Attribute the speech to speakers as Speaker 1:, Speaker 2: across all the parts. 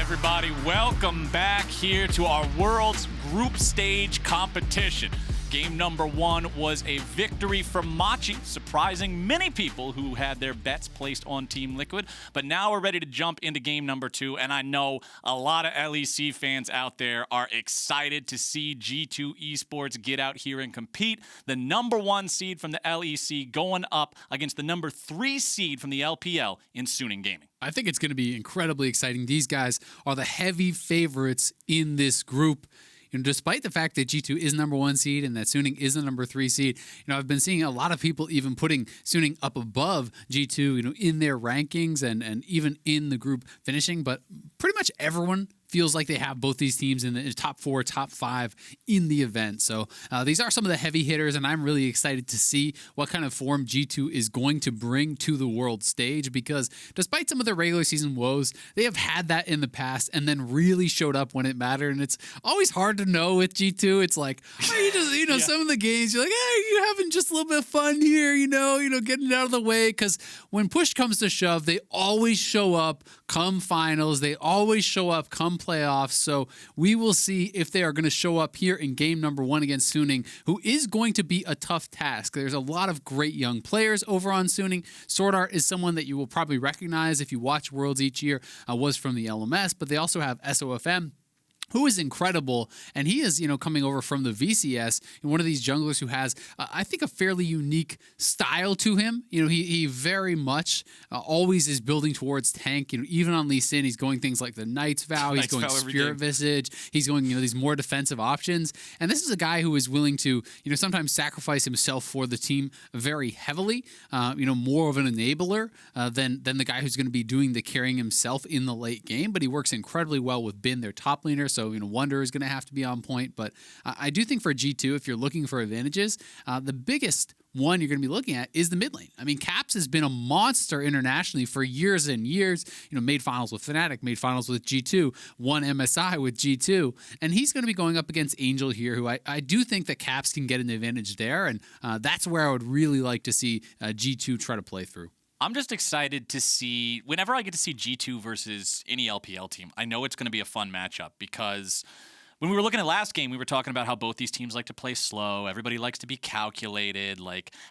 Speaker 1: everybody. Welcome back here to our World's Group Stage competition. Game number 1 was a victory from Machi, surprising many people who had their bets placed on Team Liquid. But now we're ready to jump into game number 2, and I know a lot of LEC fans out there are excited to see G2 Esports get out here and compete. The number 1 seed from the LEC going up against the number 3 seed from the LPL in Suning Gaming.
Speaker 2: I think it's going to be incredibly exciting. These guys are the heavy favorites in this group. You know, despite the fact that G2 is number 1 seed and that Suning is the number 3 seed, I've been seeing a lot of people even putting Suning up above G2, in their rankings and even in the group finishing. But pretty much everyone feels like they have both these teams in the top 4, top 5 in the event. So these are some of the heavy hitters, and I'm really excited to see what kind of form G2 is going to bring to the world stage, because despite some of their regular season woes, they have had that in the past and then really showed up when it mattered. And it's always hard to know with G2. It's like, you just, some of the games, you're like, hey, you're having just a little bit of fun here, getting it out of the way. Because when push comes to shove, they always show up come finals. They always show up come playoffs. So we will see if they are going to show up here in game number 1 against Suning, who is going to be a tough task. There's a lot of great young players over on Suning. SwordArt is someone that you will probably recognize if you watch Worlds each year, was from the LMS, but they also have SofM, who is incredible, and he is, coming over from the VCS, and one of these junglers who has, I think, a fairly unique style to him. He very much always is building towards tank. Even on Lee Sin, he's going things like the Knight's Vow, he's going Spirit Visage, he's going, these more defensive options. And this is a guy who is willing to, sometimes sacrifice himself for the team very heavily, more of an enabler than the guy who's going to be doing the carrying himself in the late game. But he works incredibly well with Bin, their top laner. So, Wunder is going to have to be on point. But I do think for G2, if you're looking for advantages, the biggest one you're going to be looking at is the mid lane. I mean, Caps has been a monster internationally for years and years. Made finals with Fnatic, made finals with G2, won MSI with G2. And he's going to be going up against Angel here, who I do think that Caps can get an advantage there. And that's where I would really like to see G2 try to play through.
Speaker 1: I'm just excited to see, whenever I get to see G2 versus any LPL team, I know it's going to be a fun matchup, because when we were looking at last game, we were talking about how both these teams like to play slow. Everybody likes to be calculated,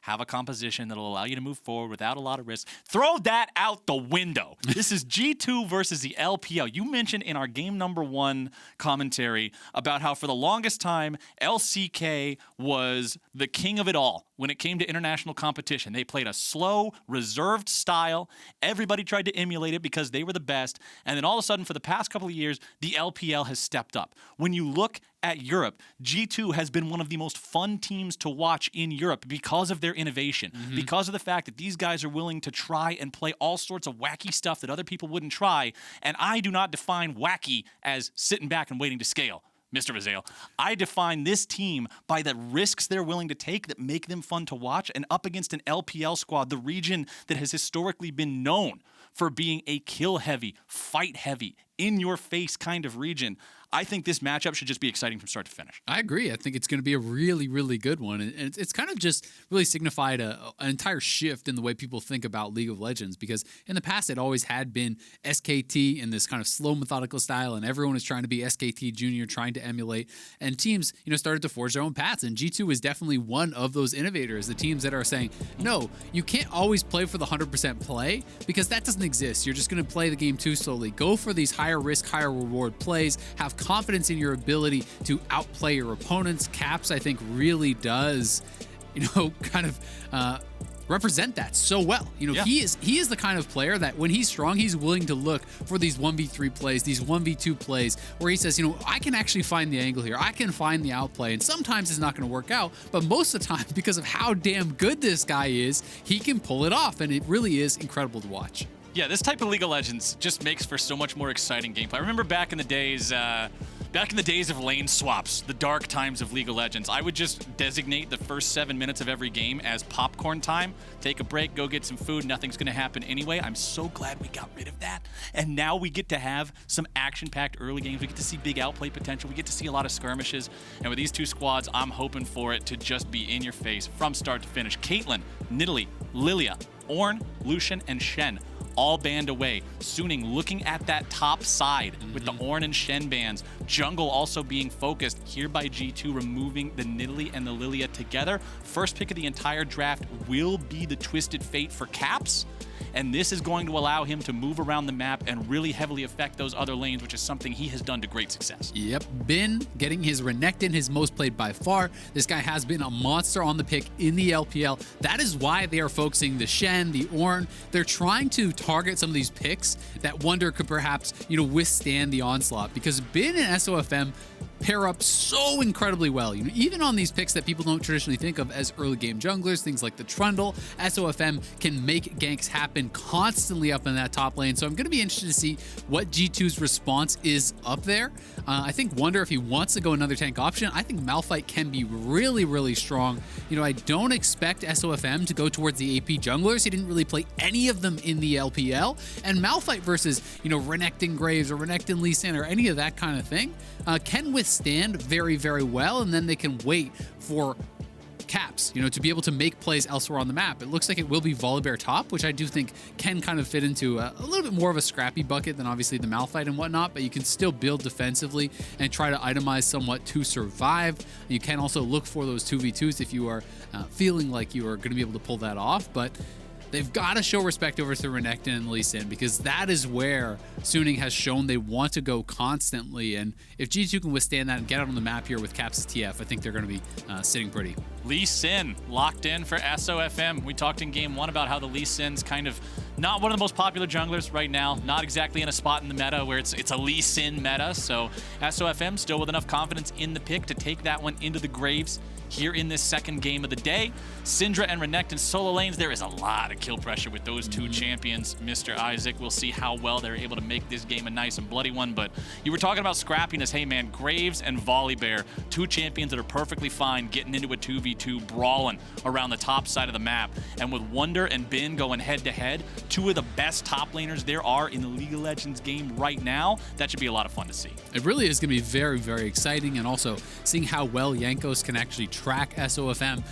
Speaker 1: have a composition that'll allow you to move forward without a lot of risk. Throw that out the window. This is G2 versus the LPL. You mentioned in our game number 1 commentary about how for the longest time, LCK was the king of it all when it came to international competition. They played a slow, reserved style. Everybody tried to emulate it because they were the best. And then all of a sudden, for the past couple of years, the LPL has stepped up. When you look at Europe, G2 has been one of the most fun teams to watch in Europe because of their innovation, because of the fact that these guys are willing to try and play all sorts of wacky stuff that other people wouldn't try. And I do not define wacky as sitting back and waiting to scale, Mr. Vazale. I define this team by the risks they're willing to take that make them fun to watch, and up against an LPL squad, the region that has historically been known for being a kill-heavy, fight-heavy, in-your-face kind of region. I think this matchup should just be exciting from start to finish.
Speaker 2: I agree. I think it's going to be a really, really good one. And it's kind of just really signified an entire shift in the way people think about League of Legends, because in the past it always had been SKT in this kind of slow, methodical style, and everyone is trying to be SKT Junior, trying to emulate. And teams, started to forge their own paths. And G2 is definitely one of those innovators, the teams that are saying, no, you can't always play for the 100% play, because that doesn't exist. You're just going to play the game too slowly. Go for these higher risk, higher reward plays. Have confidence in your ability to outplay your opponents. Caps, I think, really does, kind of represent that so well. He is the kind of player that when he's strong, he's willing to look for these 1v3 plays, these 1v2 plays, where he says, I can actually find the angle here. I can find the outplay. And sometimes it's not going to work out, but most of the time, because of how damn good this guy is, he can pull it off. And it really is incredible to watch.
Speaker 1: Yeah, this type of League of Legends just makes for so much more exciting gameplay. I remember back in the days of lane swaps, the dark times of League of Legends, I would just designate the first 7 minutes of every game as popcorn time. Take a break, go get some food, nothing's going to happen anyway. I'm so glad we got rid of that. And now we get to have some action-packed early games. We get to see big outplay potential. We get to see a lot of skirmishes. And with these two squads, I'm hoping for it to just be in your face from start to finish. Caitlyn, Nidalee, Lilia, Ornn, Lucian, and Shen all banned away. Suning looking at that top side with the Ornn and Shen bans. Jungle also being focused here by G2, removing the Nidalee and the Lilia together. First pick of the entire draft will be the Twisted Fate for Caps. And this is going to allow him to move around the map and really heavily affect those other lanes, which is something he has done to great success.
Speaker 2: Yep, Bin getting his Renekton, his most played by far. This guy has been a monster on the pick in the LPL. That is why they are focusing the Shen, the Ornn. They're trying to target some of these picks that Wunder could perhaps, withstand the onslaught, because Bin and SofM pair up so incredibly well. Even on these picks that people don't traditionally think of as early game junglers, things like the Trundle, SofM can make ganks happen constantly up in that top lane. So I'm going to be interested to see what G2's response is up there. I think Wunder, if he wants to go another tank option, I think Malphite can be really, really strong. I don't expect SofM to go towards the AP junglers. He didn't really play any of them in the LPL. And Malphite versus, Renekton Graves or Renekton Lee Sin or any of that kind of thing can withstand very, very well. And then they can wait for Caps, to be able to make plays elsewhere on the map. It looks like it will be Volibear top, which I do think can kind of fit into a little bit more of a scrappy bucket than obviously the Malphite and whatnot, but you can still build defensively and try to itemize somewhat to survive. You can also look for those 2v2s if you are feeling like you are going to be able to pull that off, but they've got to show respect over to Renekton and Lee Sin, because that is where Suning has shown they want to go constantly. And if G2 can withstand that and get out on the map here with Caps' TF, I think they're going to be sitting pretty.
Speaker 1: Lee Sin locked in for SofM. We talked in game one about how the Lee Sin's kind of not one of the most popular junglers right now, not exactly in a spot in the meta where it's a Lee Sin meta. So SofM still with enough confidence in the pick to take that one into the graves here in this second game of the day. Syndra and Renekton solo lanes, there is a lot of kill pressure with those two champions, Mr. Isaac. We'll see how well they're able to make this game a nice and bloody one, but you were talking about scrappiness. Hey man, Graves and Volibear, two champions that are perfectly fine getting into a 2v2, brawling around the top side of the map. And with Wunder and Bin going head to head, two of the best top laners there are in the League of Legends game right now, that should be a lot of fun to see.
Speaker 2: It really is going to be very, very exciting, and also seeing how well Jankos can actually track SofM.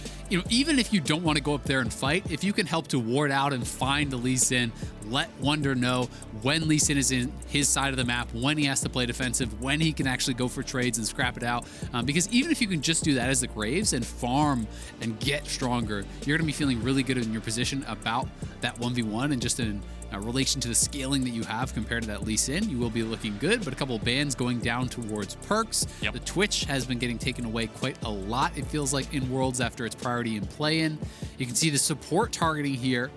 Speaker 2: Even if you don't want to go up there and fight, if you can help to ward out and find the Lee Sin, let Wunder know when Lee Sin is in his side of the map, when he has to play defensive, when he can actually go for trades and scrap it out. Because even if you can just do that as the Graves and farm and get stronger, you're going to be feeling really good in your position about that 1v1, and just in relation to the scaling that you have compared to that Lee Sin, you will be looking good. But a couple of bans going down towards Perkz.
Speaker 1: Yep.
Speaker 2: The Twitch has been getting taken away quite a lot, it feels like, in Worlds after its priority in play-in. You can see the support targeting here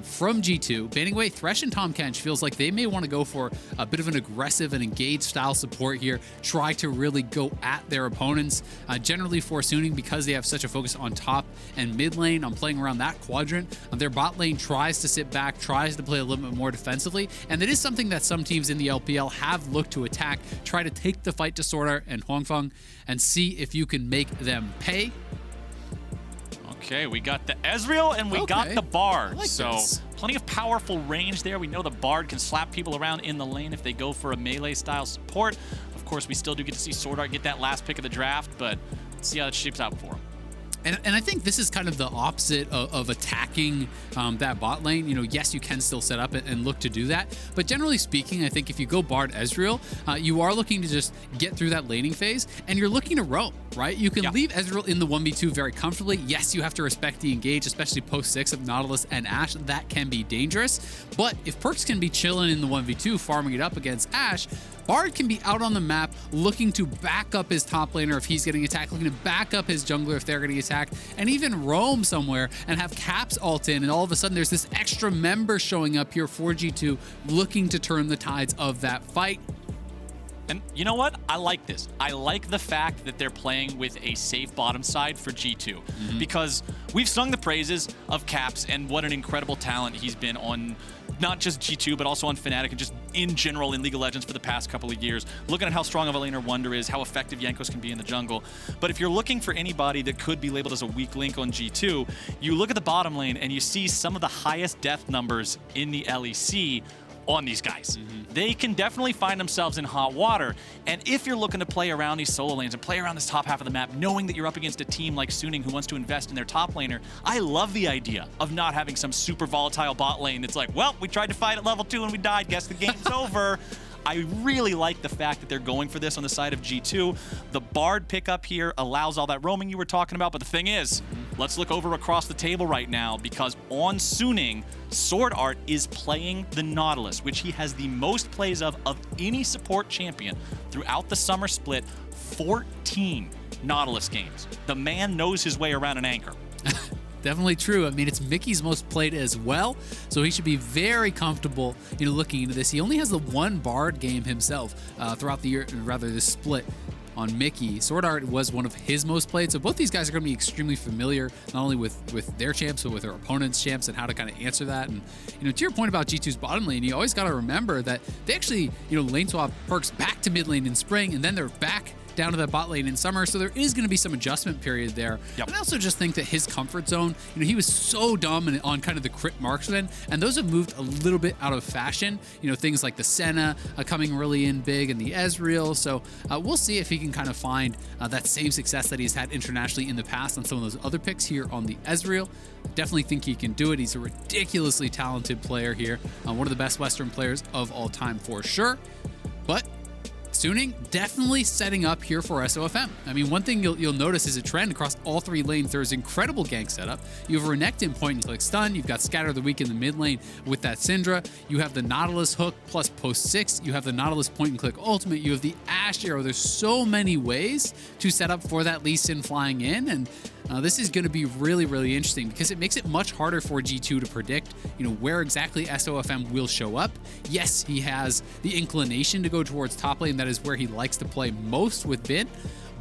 Speaker 2: from G2. Banning away Thresh and Tahm Kench feels like they may want to go for a bit of an aggressive and engaged style support here, try to really go at their opponents. Generally for Suning, because they have such a focus on top and mid lane, on playing around that quadrant, their bot lane tries to sit back, tries to play a little bit more defensively, and that is something that some teams in the LPL have looked to attack, try to take the fight to SwordArt and huanfeng and see if you can make them pay.
Speaker 1: Okay, we got the Ezreal and we got the Bard.
Speaker 2: Like
Speaker 1: so
Speaker 2: this.
Speaker 1: Plenty of powerful range there. We know the Bard can slap people around in the lane if they go for a melee style support. Of course, we still do get to see SwordArt get that last pick of the draft, but let's see how it shapes out for him.
Speaker 2: And I think this is kind of the opposite of attacking that bot lane. Yes, you can still set up and look to do that. But generally speaking, I think if you go Bard Ezreal, you are looking to just get through that laning phase, and you're looking to roam, right? You can leave Ezreal in the 1v2 very comfortably. Yes, you have to respect the engage, especially post 6 of Nautilus and Ashe. That can be dangerous. But if Perkz can be chilling in the 1v2, farming it up against Ashe, Bard can be out on the map looking to back up his top laner if he's getting attacked, looking to back up his jungler if they're getting attacked, and even roam somewhere and have Caps ult in, and all of a sudden there's this extra member showing up here for G2 looking to turn the tides of that fight.
Speaker 1: And you know what? I like this. I like the fact that they're playing with a safe bottom side for G2, because we've sung the praises of Caps and what an incredible talent he's been on not just G2, but also on Fnatic and just in general in League of Legends for the past couple of years. Looking at how strong of a laner Wunder is, how effective Jankos can be in the jungle. But if you're looking for anybody that could be labeled as a weak link on G2, you look at the bottom lane and you see some of the highest death numbers in the LEC on these guys. they can definitely find themselves in hot water. And if you're looking to play around these solo lanes and play around this top half of the map, knowing that you're up against a team like Suning who wants to invest in their top laner, I love the idea of not having some super volatile bot lane that's like, well, we tried to fight at level 2 and we died, guess the game's over. I really like the fact that they're going for this on the side of G2. The Bard pickup here allows all that roaming you were talking about, but the thing is, let's look over across the table right now, because on Suning, SwordArt is playing the Nautilus, which he has the most plays of any support champion throughout the summer split, 14 Nautilus games. The man knows his way around an anchor.
Speaker 2: Definitely true. I mean, it's Mickey's most played as well, so he should be very comfortable, looking into this. He only has the one Bard game himself throughout the year, rather this split on Mickey. SwordArt was one of his most played, so both these guys are going to be extremely familiar, not only with their champs, but with their opponents' champs and how to kind of answer that. And, to your point about G2's bottom lane, you always got to remember that they actually, lane swap Perkz back to mid lane in spring, and then they're back down to that bot lane in summer, so there is going to be some adjustment period there.
Speaker 1: Yep.
Speaker 2: But I also just think that his comfort zone, he was so dominant on kind of the crit marksman, and those have moved a little bit out of fashion. Things like the Senna coming really in big and the Ezreal, so we'll see if he can kind of find that same success that he's had internationally in the past on some of those other picks here on the Ezreal. Definitely think he can do it. He's a ridiculously talented player here, one of the best Western players of all time for sure. But Suning definitely setting up here for SofM. I mean, one thing you'll notice is a trend across all 3 lanes. There's incredible gank setup. You have Renekton point and click stun. You've got Scatter of the Weak in the mid lane with that Syndra. You have the Nautilus hook plus post 6. You have the Nautilus point and click ultimate. You have the Ashe arrow. There's so many ways to set up for that Lee Sin flying in, and this is going to be really, really interesting because it makes it much harder for G2 to predict, where exactly SofM will show up. Yes, he has the inclination to go towards top lane. That is where he likes to play most with Bin,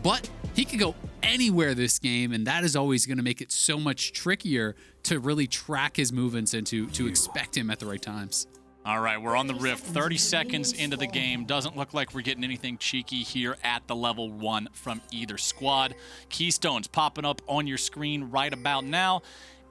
Speaker 2: but he could go anywhere this game, and that is always going to make it so much trickier to really track his movements and to expect him at the right times.
Speaker 1: All right, we're on the Rift, 30 seconds into the game. Doesn't look like we're getting anything cheeky here at the level 1 from either squad. Keystones popping up on your screen right about now.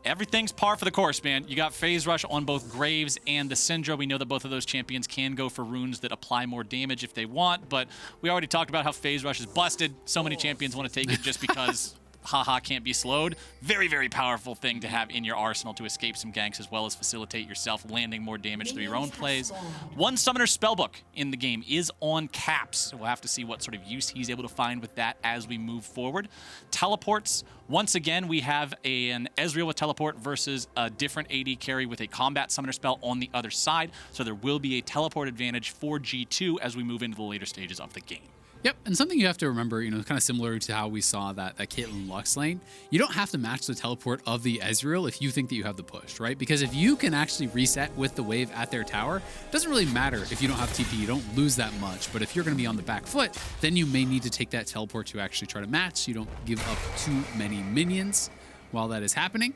Speaker 1: Everything's par for the course, man. You got Phase Rush on both Graves and the Syndra. We know that both of those champions can go for runes that apply more damage if they want, but we already talked about how Phase Rush is busted. So many champions want to take it just because haha can't be slowed. Very, very powerful thing to have in your arsenal to escape some ganks as well as facilitate yourself landing more damage through your own plays. One Summoner Spellbook in the game is on Caps, so we'll have to see what sort of use he's able to find with that as we move forward. Teleports, once again, we have an Ezreal with teleport versus a different AD carry with a combat summoner spell on the other side, so there will be a teleport advantage for G2 as we move into the later stages of the game.
Speaker 2: Yep, and something you have to remember, kind of similar to how we saw that Caitlyn Lux lane, you don't have to match the teleport of the Ezreal if you think that you have the push, right? Because if you can actually reset with the wave at their tower, it doesn't really matter if you don't have TP, you don't lose that much. But if you're going to be on the back foot, then you may need to take that teleport to actually try to match so you don't give up too many minions while that is happening.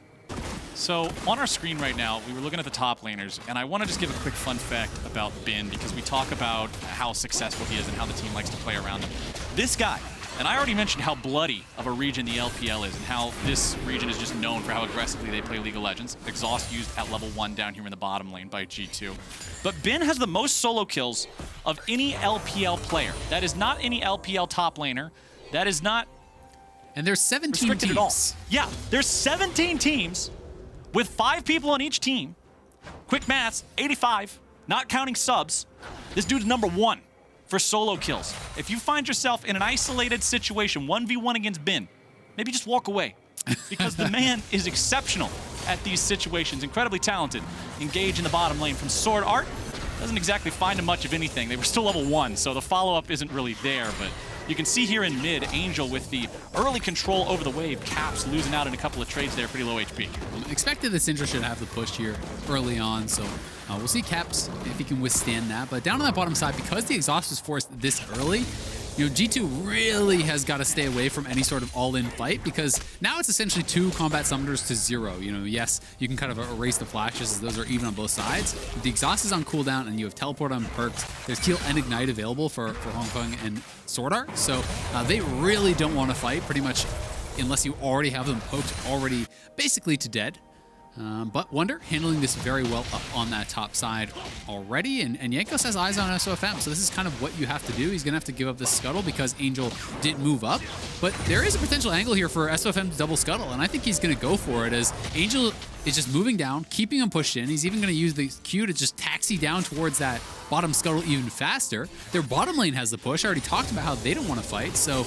Speaker 1: So on our screen right now, we were looking at the top laners, and I want to just give a quick fun fact about Bin because we talk about how successful he is and how the team likes to play around him. This guy, and I already mentioned how bloody of a region the LPL is and how this region is just known for how aggressively they play League of Legends. Exhaust used at level 1 down here in the bottom lane by G2. But Bin has the most solo kills of any LPL player. That is not any LPL top laner. That is not
Speaker 2: and there's 17 teams.
Speaker 1: At all. Yeah, there's 17 teams with 5 people on each team. Quick maths, 85, not counting subs. This dude's number 1 for solo kills. If you find yourself in an isolated situation, 1v1 against Bin, maybe just walk away because the man is exceptional at these situations, incredibly talented. Engage in the bottom lane from SwordArt. Doesn't exactly find him much of anything. They were still level 1, so the follow-up isn't really there, but you can see here in mid, Angel with the early control over the wave. Caps losing out in a couple of trades there, pretty low HP.
Speaker 2: Expected the Syndra should have the push here early on, so we'll see Caps if he can withstand that. But down on that bottom side, because the exhaust was forced this early, G2 really has got to stay away from any sort of all-in fight because now it's essentially 2 combat summoners to 0. Yes, you can kind of erase the flashes as those are even on both sides. The exhaust is on cooldown and you have teleport on Perkz. There's Heal and Ignite available for huanfeng and SwordArt, so they really don't want to fight pretty much unless you already have them poked already basically to dead. But Wunder handling this very well up on that top side already, and Jankos has eyes on SofM, so this is kind of what you have to do. He's going to have to give up this scuttle because Angel did move up, but there is a potential angle here for SofM to double scuttle, and I think he's going to go for it as Angel is just moving down, keeping him pushed in. He's even going to use the Q to just taxi down towards that bottom scuttle even faster. Their bottom lane has the push. I already talked about how they don't want to fight, so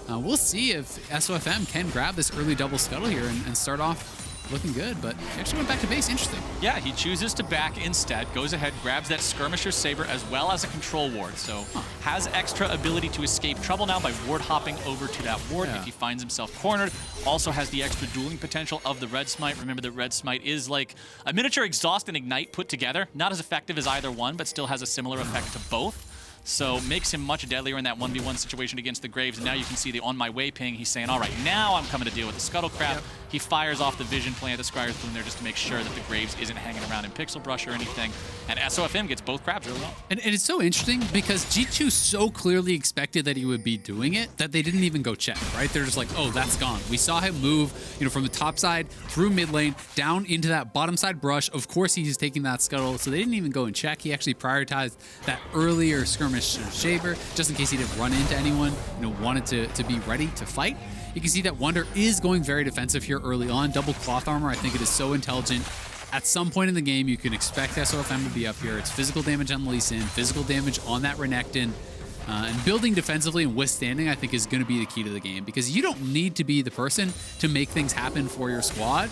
Speaker 2: we'll see if SofM can grab this early double scuttle here and start off looking good, but he actually went back to base. Interesting.
Speaker 1: Yeah, he chooses to back instead, goes ahead, grabs that Skirmisher Saber as well as a control ward, so has extra ability to escape trouble now by ward hopping over to that ward if he finds himself cornered. Also has the extra dueling potential of the Red Smite. Remember that Red Smite is like a miniature Exhaust and Ignite put together. Not as effective as either one, but still has a similar effect to both. So makes him much deadlier in that 1v1 situation against the Graves. And now you can see the on my way ping. He's saying, all right, now I'm coming to deal with the Scuttle Crab. Yep. He fires off the Vision Plant, the Scryer's Boom there just to make sure that the Graves isn't hanging around in Pixel Brush or anything. And SofM gets both crabs really well.
Speaker 2: And it's so interesting because G2 so clearly expected that he would be doing it that they didn't even go check, right? They're just like, oh, that's gone. We saw him move, from the top side through mid lane, down into that bottom side brush. Of course, he's taking that scuttle, so they didn't even go and check. He actually prioritized that earlier skirmish shaver just in case he didn't run into anyone, wanted to be ready to fight. You can see that Wunder is going very defensive here early on. Double cloth armor, I think it is so intelligent. At some point in the game, you can expect SofM to be up here. It's physical damage on Lee Sin, physical damage on that Renekton. And building defensively and withstanding, I think, is going to be the key to the game because you don't need to be the person to make things happen for your squad.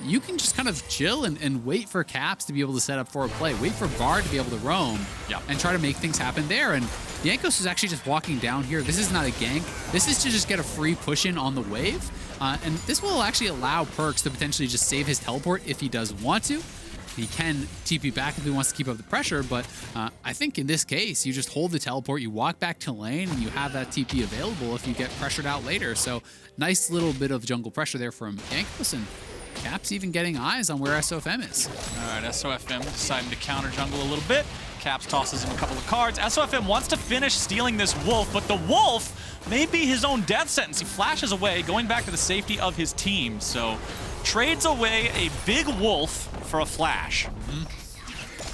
Speaker 2: You can just kind of chill and wait for Caps to be able to set up for a play. Wait for Bard to be able to roam and try to make things happen there. And Jankos is actually just walking down here. This is not a gank. This is to just get a free push in on the wave. And this will actually allow Perkz to potentially just save his teleport if he does want to. He can TP back if he wants to keep up the pressure, but I think in this case, you just hold the teleport, you walk back to lane, and you have that TP available if you get pressured out later. So nice little bit of jungle pressure there from Jankos, and Caps even getting eyes on where SofM is.
Speaker 1: All right, SofM deciding to counter jungle a little bit. Caps tosses him a couple of cards. SofM wants to finish stealing this Wolf, but the Wolf may be his own death sentence. He flashes away, going back to the safety of his team. So trades away a big Wolf for a flash.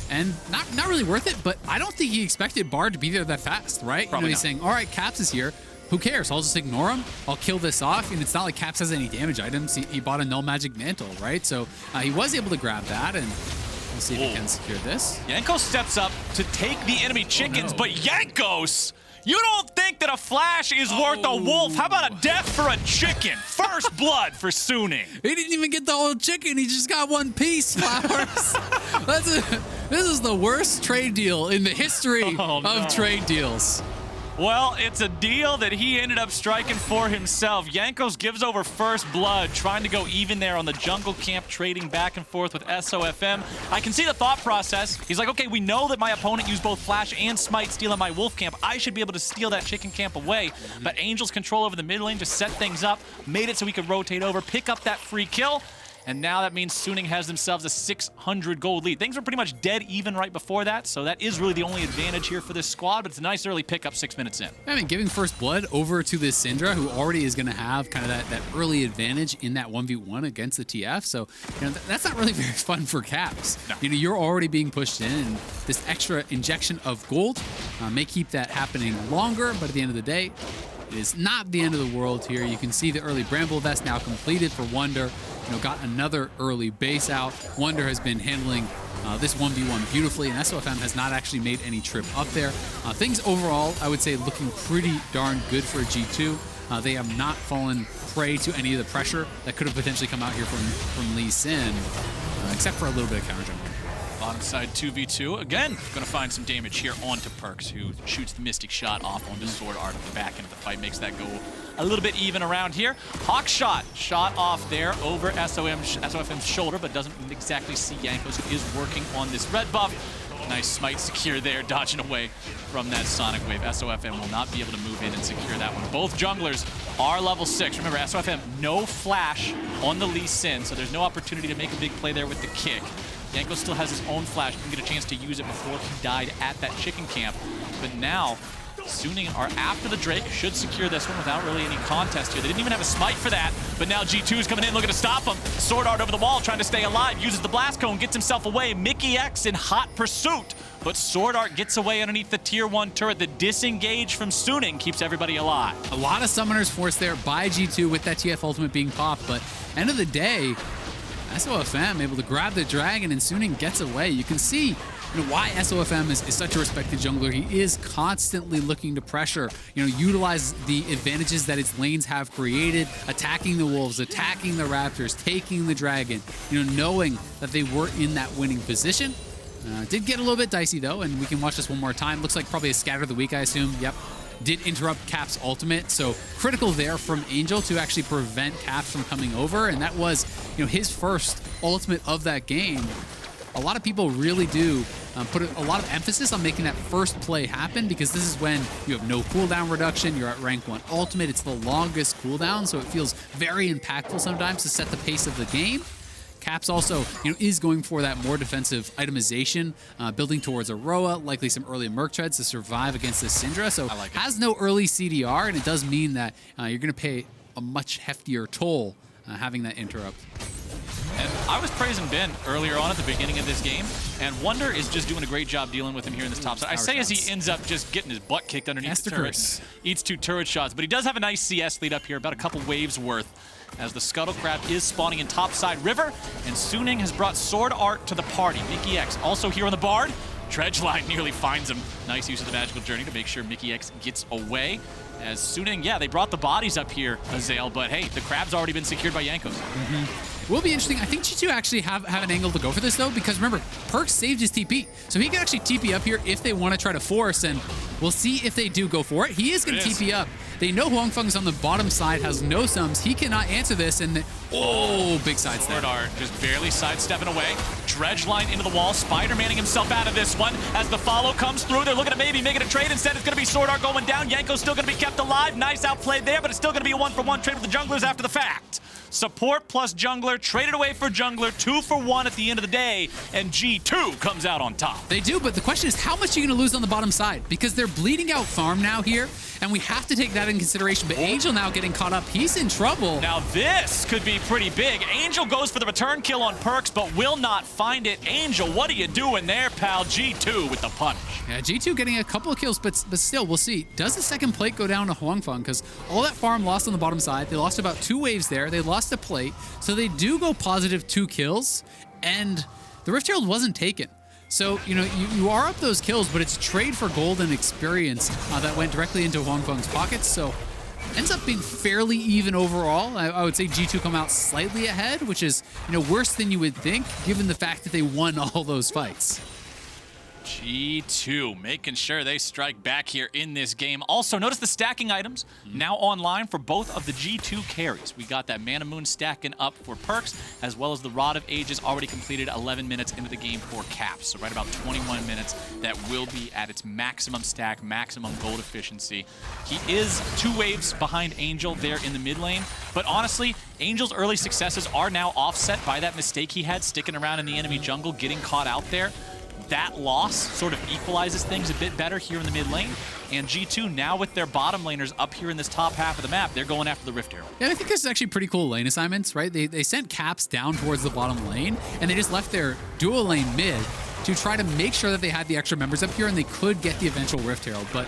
Speaker 2: And not really worth it, but I don't think he expected Bard to be there that fast, right?
Speaker 1: Probably
Speaker 2: he's saying, all right, Caps is here. Who cares? I'll just ignore him. I'll kill this off. And it's not like Caps has any damage items. He bought a Null Magic Mantle, right? So he was able to grab that, and we'll see if he can secure this.
Speaker 1: Jankos steps up to take the enemy chickens, but Jankos, you don't think that a flash is worth a wolf? How about a death for a chicken? First blood for Suning.
Speaker 2: He didn't even get the whole chicken. He just got one piece, Flowers. This is the worst trade deal in the history of trade deals.
Speaker 1: Well, it's a deal that he ended up striking for himself. Jankos gives over first blood, trying to go even there on the jungle camp, trading back and forth with SofM. I can see the thought process. He's like, okay, we know that my opponent used both Flash and Smite stealing my Wolf camp. I should be able to steal that chicken camp away. But Angel's control over the mid lane just set things up, made it so he could rotate over, pick up that free kill. And now that means Suning has themselves a 600 gold lead. Things were pretty much dead even right before that, so that is really the only advantage here for this squad, but it's a nice early pickup 6 minutes in.
Speaker 2: I mean, giving first blood over to this Syndra, who already is going to have kind of that early advantage in that 1v1 against the TF, so that's not really very fun for Caps.
Speaker 1: No.
Speaker 2: You're already being pushed in, and this extra injection of gold may keep that happening longer, but at the end of the day, it is not the end of the world here. You can see the early Bramble Vest now completed for Wunder. Got another early base out. Wunder has been handling this 1v1 beautifully, and SofM has not actually made any trip up there. Things overall, I would say, looking pretty darn good for G2. They have not fallen prey to any of the pressure that could have potentially come out here from Lee Sin, except for a little bit of counter jungle.
Speaker 1: Bottom side 2v2. Again, going to find some damage here onto Perkz, who shoots the Mystic Shot off onto SwordArt at the back end of the fight. Makes that go a little bit even around here. Hawk Shot off there over SofM's shoulder, but doesn't exactly see Jankos, who is working on this red buff. Nice smite secure there, dodging away from that Sonic Wave. SofM will not be able to move in and secure that one. Both junglers are level 6. Remember, SofM, no flash on the Lee Sin, so there's no opportunity to make a big play there with the kick. Jankos still has his own flash, can get a chance to use it before he died at that chicken camp. But now, Suning are after the Drake, should secure this one without really any contest here. They didn't even have a smite for that, but now G2 is coming in looking to stop him. SwordArt over the wall, trying to stay alive, uses the blast cone, gets himself away. Mikyx in hot pursuit, but SwordArt gets away underneath the tier 1 turret. The disengage from Suning keeps everybody alive.
Speaker 2: A lot of summoners forced there by G2 with that TF ultimate being popped, but end of the day, SofM able to grab the dragon and Suning gets away. You can see why SofM is such a respected jungler. He is constantly looking to pressure, utilize the advantages that its lanes have created, attacking the wolves, attacking the raptors, taking the dragon, knowing that they were in that winning position. Did get a little bit dicey though, and we can watch this one more time. Looks like probably a scatter of the week, I assume. Yep. Did interrupt Cap's ultimate, so critical there from Angel to actually prevent Cap from coming over, and that was, his first ultimate of that game. A lot of people really do put a lot of emphasis on making that first play happen, because this is when you have no cooldown reduction, you're at rank 1 ultimate, it's the longest cooldown, so it feels very impactful sometimes to set the pace of the game. Caps also, is going for that more defensive itemization, building towards Aroa, likely some early Merc treads to survive against the Syndra. So has no early CDR, and it does mean that you're going to pay a much heftier toll having that interrupt.
Speaker 1: And I was praising Ben earlier on at the beginning of this game, and Wunder is just doing a great job dealing with him here in this top side. I say as he ends up just getting his butt kicked underneath the turret. Eats 2 turret shots, but he does have a nice CS lead up here, about a couple waves worth, as the Scuttle Crab is spawning in topside river, and Suning has brought SwordArt to the party. Mikyx also here on the Bard. Dredgeline nearly finds him. Nice use of the Magical Journey to make sure Mikyx gets away. As Suning, yeah, they brought the bodies up here, Ezreal, but hey, the Crab's already been secured by Jankos.
Speaker 2: Will be interesting. I think G2 actually have an angle to go for this, though, because remember, Perkz saved his TP. So he can actually TP up here if they want to try to force, and we'll see if they do go for it. He is going to TP up. They know huanfeng's on the bottom side, has no sums. He cannot answer this, and big sidestep.
Speaker 1: SwordArt just barely sidestepping away. Dredgeline into the wall. Spider-Manning himself out of this one. As the follow comes through, they're looking to maybe make it a trade. Instead, it's going to be SwordArt going down. Jankos still going to be kept alive. Nice outplay there, but it's still going to be a 1-for-1 trade with the junglers after the fact. Support plus jungler, traded away for jungler, 2-for-1 at the end of the day, and G2 comes out on top.
Speaker 2: They do, but the question is, how much are you going to lose on the bottom side? Because they're bleeding out farm now here, and we have to take that in consideration. But Angel now getting caught up. He's in trouble.
Speaker 1: Now this could be pretty big. Angel goes for the return kill on Perkz, but will not find it. Angel, what are you doing there, pal? G2 with the punish.
Speaker 2: Yeah, G2 getting a couple of kills, but still, we'll see. Does the second plate go down to huanfeng? Because all that farm lost on the bottom side. They lost about 2 waves there. They lost a plate. So they do go positive 2 kills, and the Rift Herald wasn't taken. So, you are up those kills, but it's trade for gold and experience that went directly into huanfeng's pockets. So ends up being fairly even overall. I would say G2 come out slightly ahead, which is, worse than you would think, given the fact that they won all those fights.
Speaker 1: G2 making sure they strike back here in this game. Also, notice the stacking items now online for both of the G2 carries. We got that Mana Moon stacking up for Perkz, as well as the Rod of Ages already completed 11 minutes into the game for Caps. So right about 21 minutes, that will be at its maximum stack, maximum gold efficiency. He is 2 waves behind Angel there in the mid lane, but honestly, Angel's early successes are now offset by that mistake he had sticking around in the enemy jungle, getting caught out there. That loss sort of equalizes things a bit better here in the mid lane. And G2 now with their bottom laners up here in this top half of the map, they're going after the Rift Herald.
Speaker 2: Yeah, I think this is actually pretty cool lane assignments, right? They sent Caps down towards the bottom lane, and they just left their dual lane mid to try to make sure that they had the extra members up here and they could get the eventual Rift Herald. But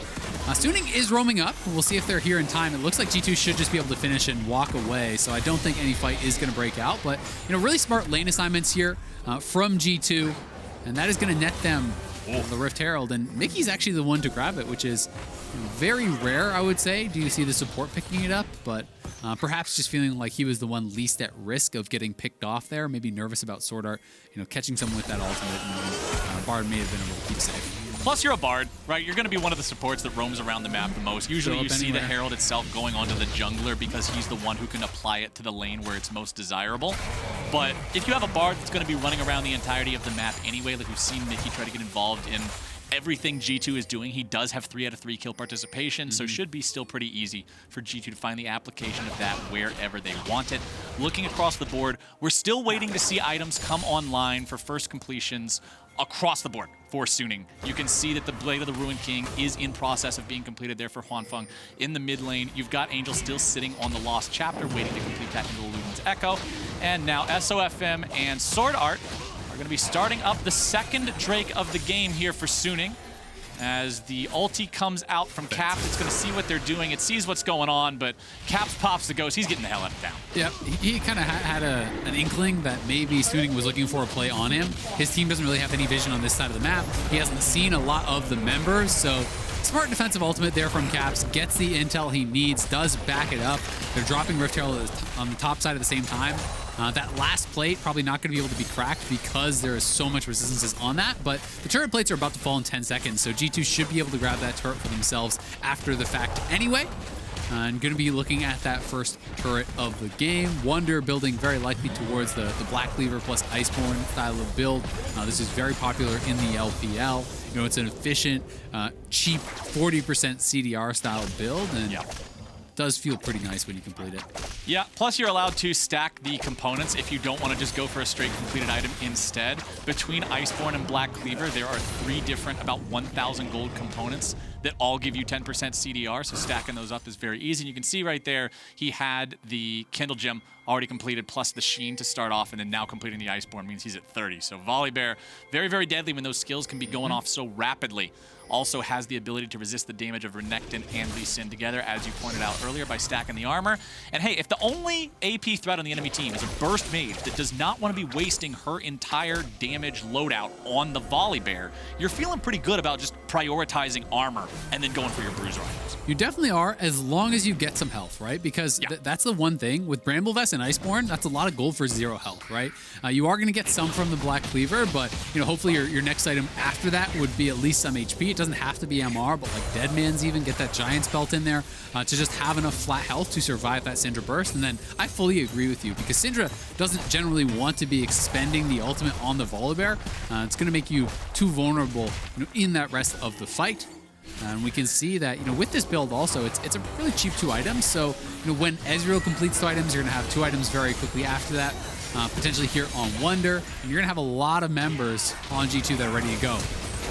Speaker 2: Suning is roaming up. We'll see if they're here in time. It looks like G2 should just be able to finish and walk away, so I don't think any fight is going to break out. But, really smart lane assignments here from G2, and that is going to net them the Rift Herald. And Mickey's actually the one to grab it, which is very rare, I would say. Do you see the support picking it up? But perhaps just feeling like he was the one least at risk of getting picked off there. Maybe nervous about SwordArt, catching someone with that ultimate. And Bard may have been able to keep safe.
Speaker 1: Plus, you're a Bard, right? You're going to be one of the supports that roams around the map the most. Usually you see the Herald itself going onto the jungler because he's the one who can apply it to the lane where it's most desirable. But if you have a Bard that's going to be running around the entirety of the map anyway, like we've seen Mickey try to get involved in everything G2 is doing, he does have 3 out of 3 kill participation, so should be still pretty easy for G2 to find the application of that wherever they want it. Looking across the board, we're still waiting to see items come online for first completions across the board for Suning. You can see that the Blade of the Ruined King is in process of being completed there for huanfeng. In the mid lane, you've got Angel still sitting on the Lost Chapter, waiting to complete that into the Luden's Echo. And now SofM and SwordArt are going to be starting up the second Drake of the game here for Suning. As the ulti comes out from Cap, it's going to see what they're doing. It sees what's going on, but Caps pops the ghost. He's getting the hell out of town.
Speaker 2: Yeah, he kind of had an inkling that maybe Suning was looking for a play on him. His team doesn't really have any vision on this side of the map. He hasn't seen a lot of the members, so smart defensive ultimate there from Caps. Gets the intel he needs, does back it up. They're dropping Rift Herald on the top side at the same time. That last plate probably not going to be able to be cracked because there is so much resistances on that, but the turret plates are about to fall in 10 seconds, so G2 should be able to grab that turret for themselves after the fact anyway. And going to be looking at that first turret of the game. Wunder building very likely towards the Black Cleaver plus Iceborne style of build. This is very popular in the LPL. You know, it's an efficient, cheap 40% CDR style build, and does feel pretty nice when you complete it.
Speaker 1: Yeah, plus you're allowed to stack the components if you don't want to just go for a straight completed item instead. Between Iceborne and Black Cleaver, there are 3 different, about 1,000 gold components that all give you 10% CDR, so stacking those up is very easy. And you can see right there, he had the Kindle Gem already completed, plus the Sheen to start off, and then now completing the Iceborne means he's at 30. So Volibear, very, very deadly when those skills can be going off so rapidly. Also has the ability to resist the damage of Renekton and Lee Sin together, as you pointed out earlier, by stacking the armor. And hey, if the only AP threat on the enemy team is a burst mage that does not want to be wasting her entire damage loadout on the Volibear, you're feeling pretty good about just prioritizing armor and then going for your bruiser items.
Speaker 2: You definitely are, as long as you get some health, right? Because that's the one thing with Bramble Vest and Iceborne, that's a lot of gold for 0 health, right? You are going to get some from the Black Cleaver, but you know, hopefully your next item after that would be at least some HP. It doesn't have to be MR, but like Deadman's even, get that Giant's Belt in there to just have enough flat health to survive that Syndra burst. And then I fully agree with you, because Syndra doesn't generally want to be expending the ultimate on the Volibear. It's going to make you too vulnerable, you know, in that rest of the fight. And we can see that, you know, with this build also, it's a really cheap 2 items. So, you know, when Ezreal completes 2 items, you're going to have 2 items very quickly after that. Potentially here on Wunder. And you're going to have a lot of members on G2 that are ready to go.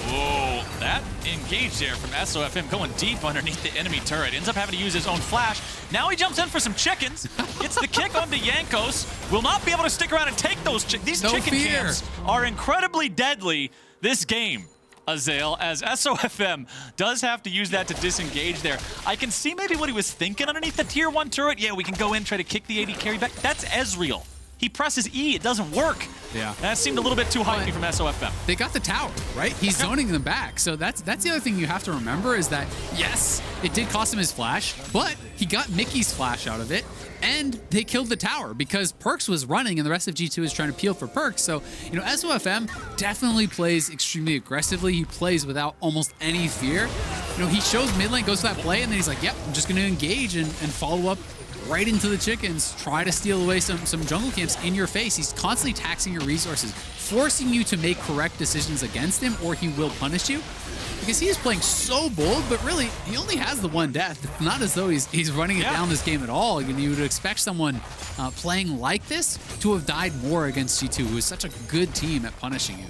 Speaker 1: Whoa, that engage there from SofM going deep underneath the enemy turret. Ends up having to use his own flash. Now he jumps in for some chickens. Gets the kick onto Jankos. Will not be able to stick around and take those chickens. These chicken camps are incredibly deadly this game, Ezreal, as SofM does have to use that to disengage there. I can see maybe what he was thinking underneath the tier 1 turret. Yeah, we can go in, try to kick the AD carry back. That's Ezreal. He presses E, it doesn't work.
Speaker 2: Yeah.
Speaker 1: That seemed a little bit too hypey from SofM.
Speaker 2: They got the tower, right? He's zoning them back. So that's the other thing you have to remember, is that, yes, it did cost him his flash, but he got Mikyx's flash out of it, and they killed the tower because Perkz was running and the rest of G2 is trying to peel for Perkz. So, you know, SofM definitely plays extremely aggressively. He plays without almost any fear. You know, he shows mid lane, goes for that play, and then he's like, yep, I'm just going to engage and follow up right into the chickens, try to steal away some jungle camps in your face. He's constantly taxing your resources, forcing you to make correct decisions against him, or he will punish you. Because he is playing so bold, but really, he only has the 1 death. It's not as though he's running it down this game at all. You would expect someone playing like this to have died more against G2, who is such a good team at punishing you.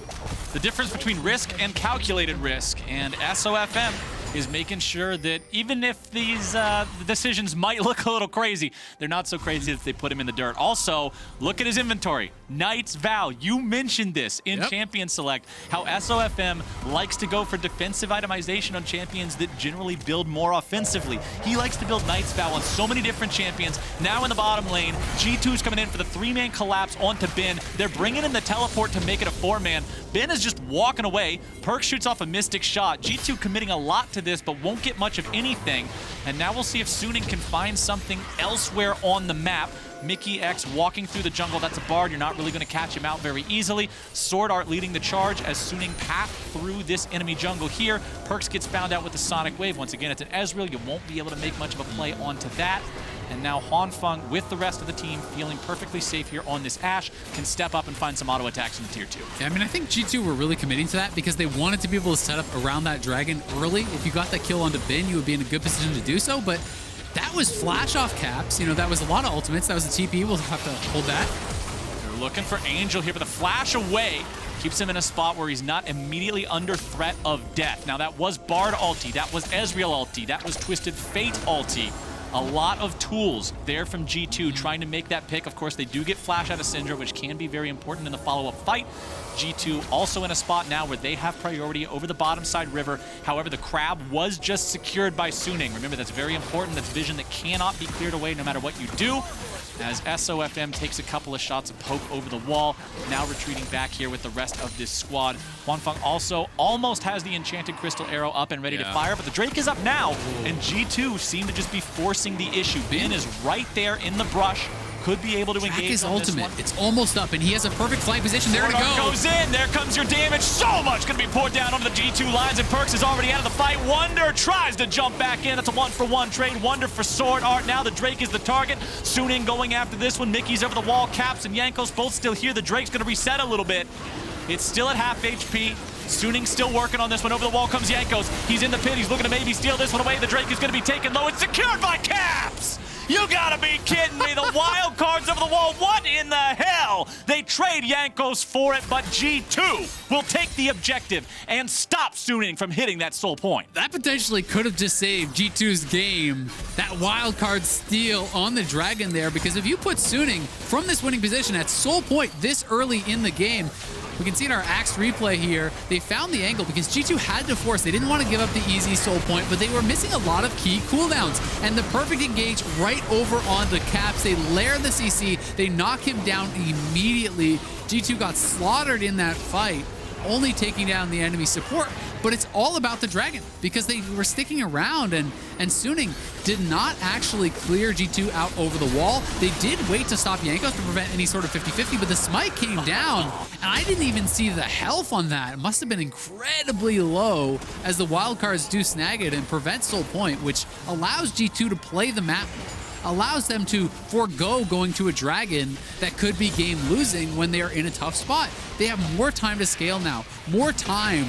Speaker 1: The difference between risk and calculated risk, and SofM is making sure that even if these decisions might look a little crazy, they're not so crazy that they put him in the dirt. Also, look at his inventory. Knight's Vow. You mentioned this in Champion Select, how SofM likes to go for defensive itemization on champions that generally build more offensively. He likes to build Knight's Vow on so many different champions. Now in the bottom lane, G2's coming in for the 3-man collapse onto Ben. They're bringing in the teleport to make it a 4-man. Ben is just walking away. Perkz shoots off a Mystic shot. G2 committing a lot to this, but won't get much of anything. And now we'll see if Suning can find something elsewhere on the map. Mikyx walking through the jungle. That's a bard. You're not really going to catch him out very easily. SwordArt leading the charge as Suning path through this enemy jungle here. Perkz gets found out with the Sonic Wave. Once again, it's an Ezreal. You won't be able to make much of a play onto that. And now huanfeng, with the rest of the team, feeling perfectly safe here on this Ashe, can step up and find some auto attacks in the tier 2.
Speaker 2: Yeah, I mean, I think G2 were really committing to that because they wanted to be able to set up around that dragon early. If you got that kill onto Ben, you would be in a good position to do so, but that was flash off Caps. You know, that was a lot of ultimates. That was a TP. We'll have to hold that.
Speaker 1: They're looking for Angel here, but the flash away keeps him in a spot where he's not immediately under threat of death. Now that was Bard ulti, that was Ezreal ulti, that was Twisted Fate ulti. A lot of tools there from G2 trying to make that pick. Of course, they do get flash out of Syndra, which can be very important in the follow-up fight. G2 also in a spot now where they have priority over the bottom side river. However, the crab was just secured by Suning. Remember, that's very important. That's vision that cannot be cleared away no matter what you do. As SofM takes a couple of shots of poke over the wall, now retreating back here with the rest of this squad. Huanfeng also almost has the Enchanted Crystal Arrow up and ready to fire, but the Drake is up now, and G2 seem to just be forcing the issue. Bin is right there in the brush. Could be able to engage
Speaker 2: his
Speaker 1: on
Speaker 2: ultimate.
Speaker 1: This one.
Speaker 2: It's almost up, and he has a perfect flank position. There to go.
Speaker 1: Goes in. There comes your damage. So much going to be poured down onto the G2 lines, and Perkz is already out of the fight. Wunder tries to jump back in. That's a 1-for-1 trade. Wunder for SwordArt. Now the Drake is the target. Suning going after this one. Mikyx over the wall. Caps and Jankos both still here. The Drake's going to reset a little bit. It's still at half HP. Suning still working on this one. Over the wall comes Jankos. He's in the pit. He's looking to maybe steal this one away. The Drake is going to be taken low. It's secured by Caps! You gotta be kidding me. The wild cards over the wall. What in the hell? They trade Jankos for it, but G2 will take the objective and stop Suning from hitting that soul point.
Speaker 2: That potentially could have just saved G2's game. That wild card steal on the Dragon there, because if you put Suning from this winning position at soul point this early in the game, we can see in our Axe replay here, they found the angle because G2 had to force. They didn't want to give up the easy soul point, but they were missing a lot of key cooldowns. And the perfect engage right over onto Caps. They layer the CC. They knock him down immediately. G2 got slaughtered in that fight, only taking down the enemy support. But it's all about the Dragon because they were sticking around, and Suning did not actually clear G2 out over the wall. They did wait to stop Jankos to prevent any sort of 50-50, but the smite came down, and I didn't even see the health on that. It must have been incredibly low as the wildcards do snag it and prevent soul point, which allows G2 to play the map, allows them to forego going to a Dragon that could be game losing when they are in a tough spot. They have more time to scale now, more time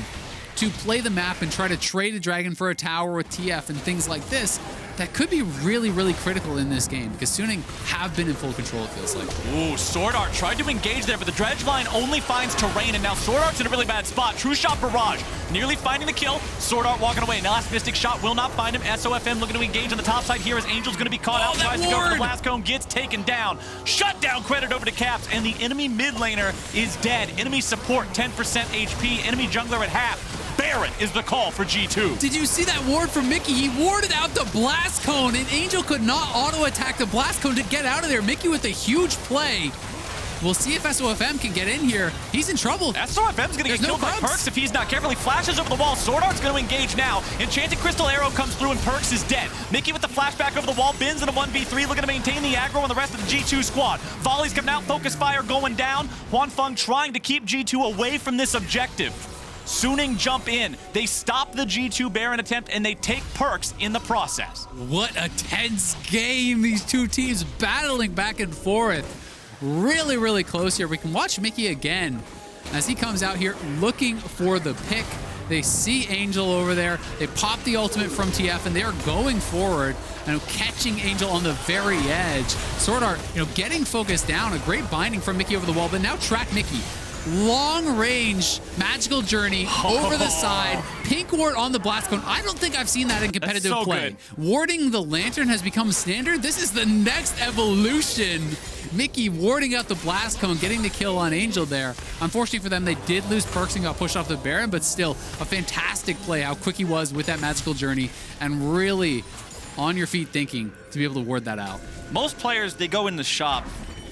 Speaker 2: to play the map and try to trade a Dragon for a tower with TF and things like this. That could be really, really critical in this game because Suning have been in full control, it feels like.
Speaker 1: Ooh, SwordArt tried to engage there, but the dredge line only finds terrain, and now SwordArt's in a really bad spot. True shot barrage, nearly finding the kill. SwordArt walking away. Now last Mystic shot will not find him. SofM looking to engage on the top side here as Angel's going to be caught out. Tries to go for the blast cone, gets taken down. Shut down credit over to Caps, and the enemy mid laner is dead. Enemy support 10% HP. Enemy jungler at half. Baron is the call for G2.
Speaker 2: Did you see that ward from Mikyx? He warded out the blast cone, and Angel could not auto-attack the blast cone to get out of there. Mikyx with a huge play. We'll see if SofM can get in here. He's in trouble.
Speaker 1: SofM's gonna get killed by Perkz if he's not careful. He flashes over the wall. SwordArt's gonna engage now. Enchanted Crystal Arrow comes through and Perkz is dead. Mikyx with the flashback over the wall. Bin's in a 1v3, looking to maintain the aggro on the rest of the G2 squad. Volley's coming out, focus fire going down. Huanfeng trying to keep G2 away from this objective. Suning jump in. They stop the G2 Baron attempt, and they take Perkz in the process.
Speaker 2: What a tense game. These two teams battling back and forth. Really, really close here. We can watch Mikyx again as he comes out here looking for the pick. They see Angel over there. They pop the ultimate from TF, and they are going forward and catching Angel on the very edge. SwordArt, getting focused down. A great binding from Mikyx over the wall, but now track Mikyx. Long range magical journey over the side. Pink ward on the blast cone. I don't think I've seen that in competitive play. Good. Warding the lantern has become standard. This is the next evolution. Mikyx warding out the blast cone, getting the kill on Angel there. Unfortunately for them, they did lose Perkz and got pushed off the Baron, but still a fantastic play how quick he was with that magical journey and really on your feet thinking to be able to ward that out.
Speaker 1: Most players, they go in the shop,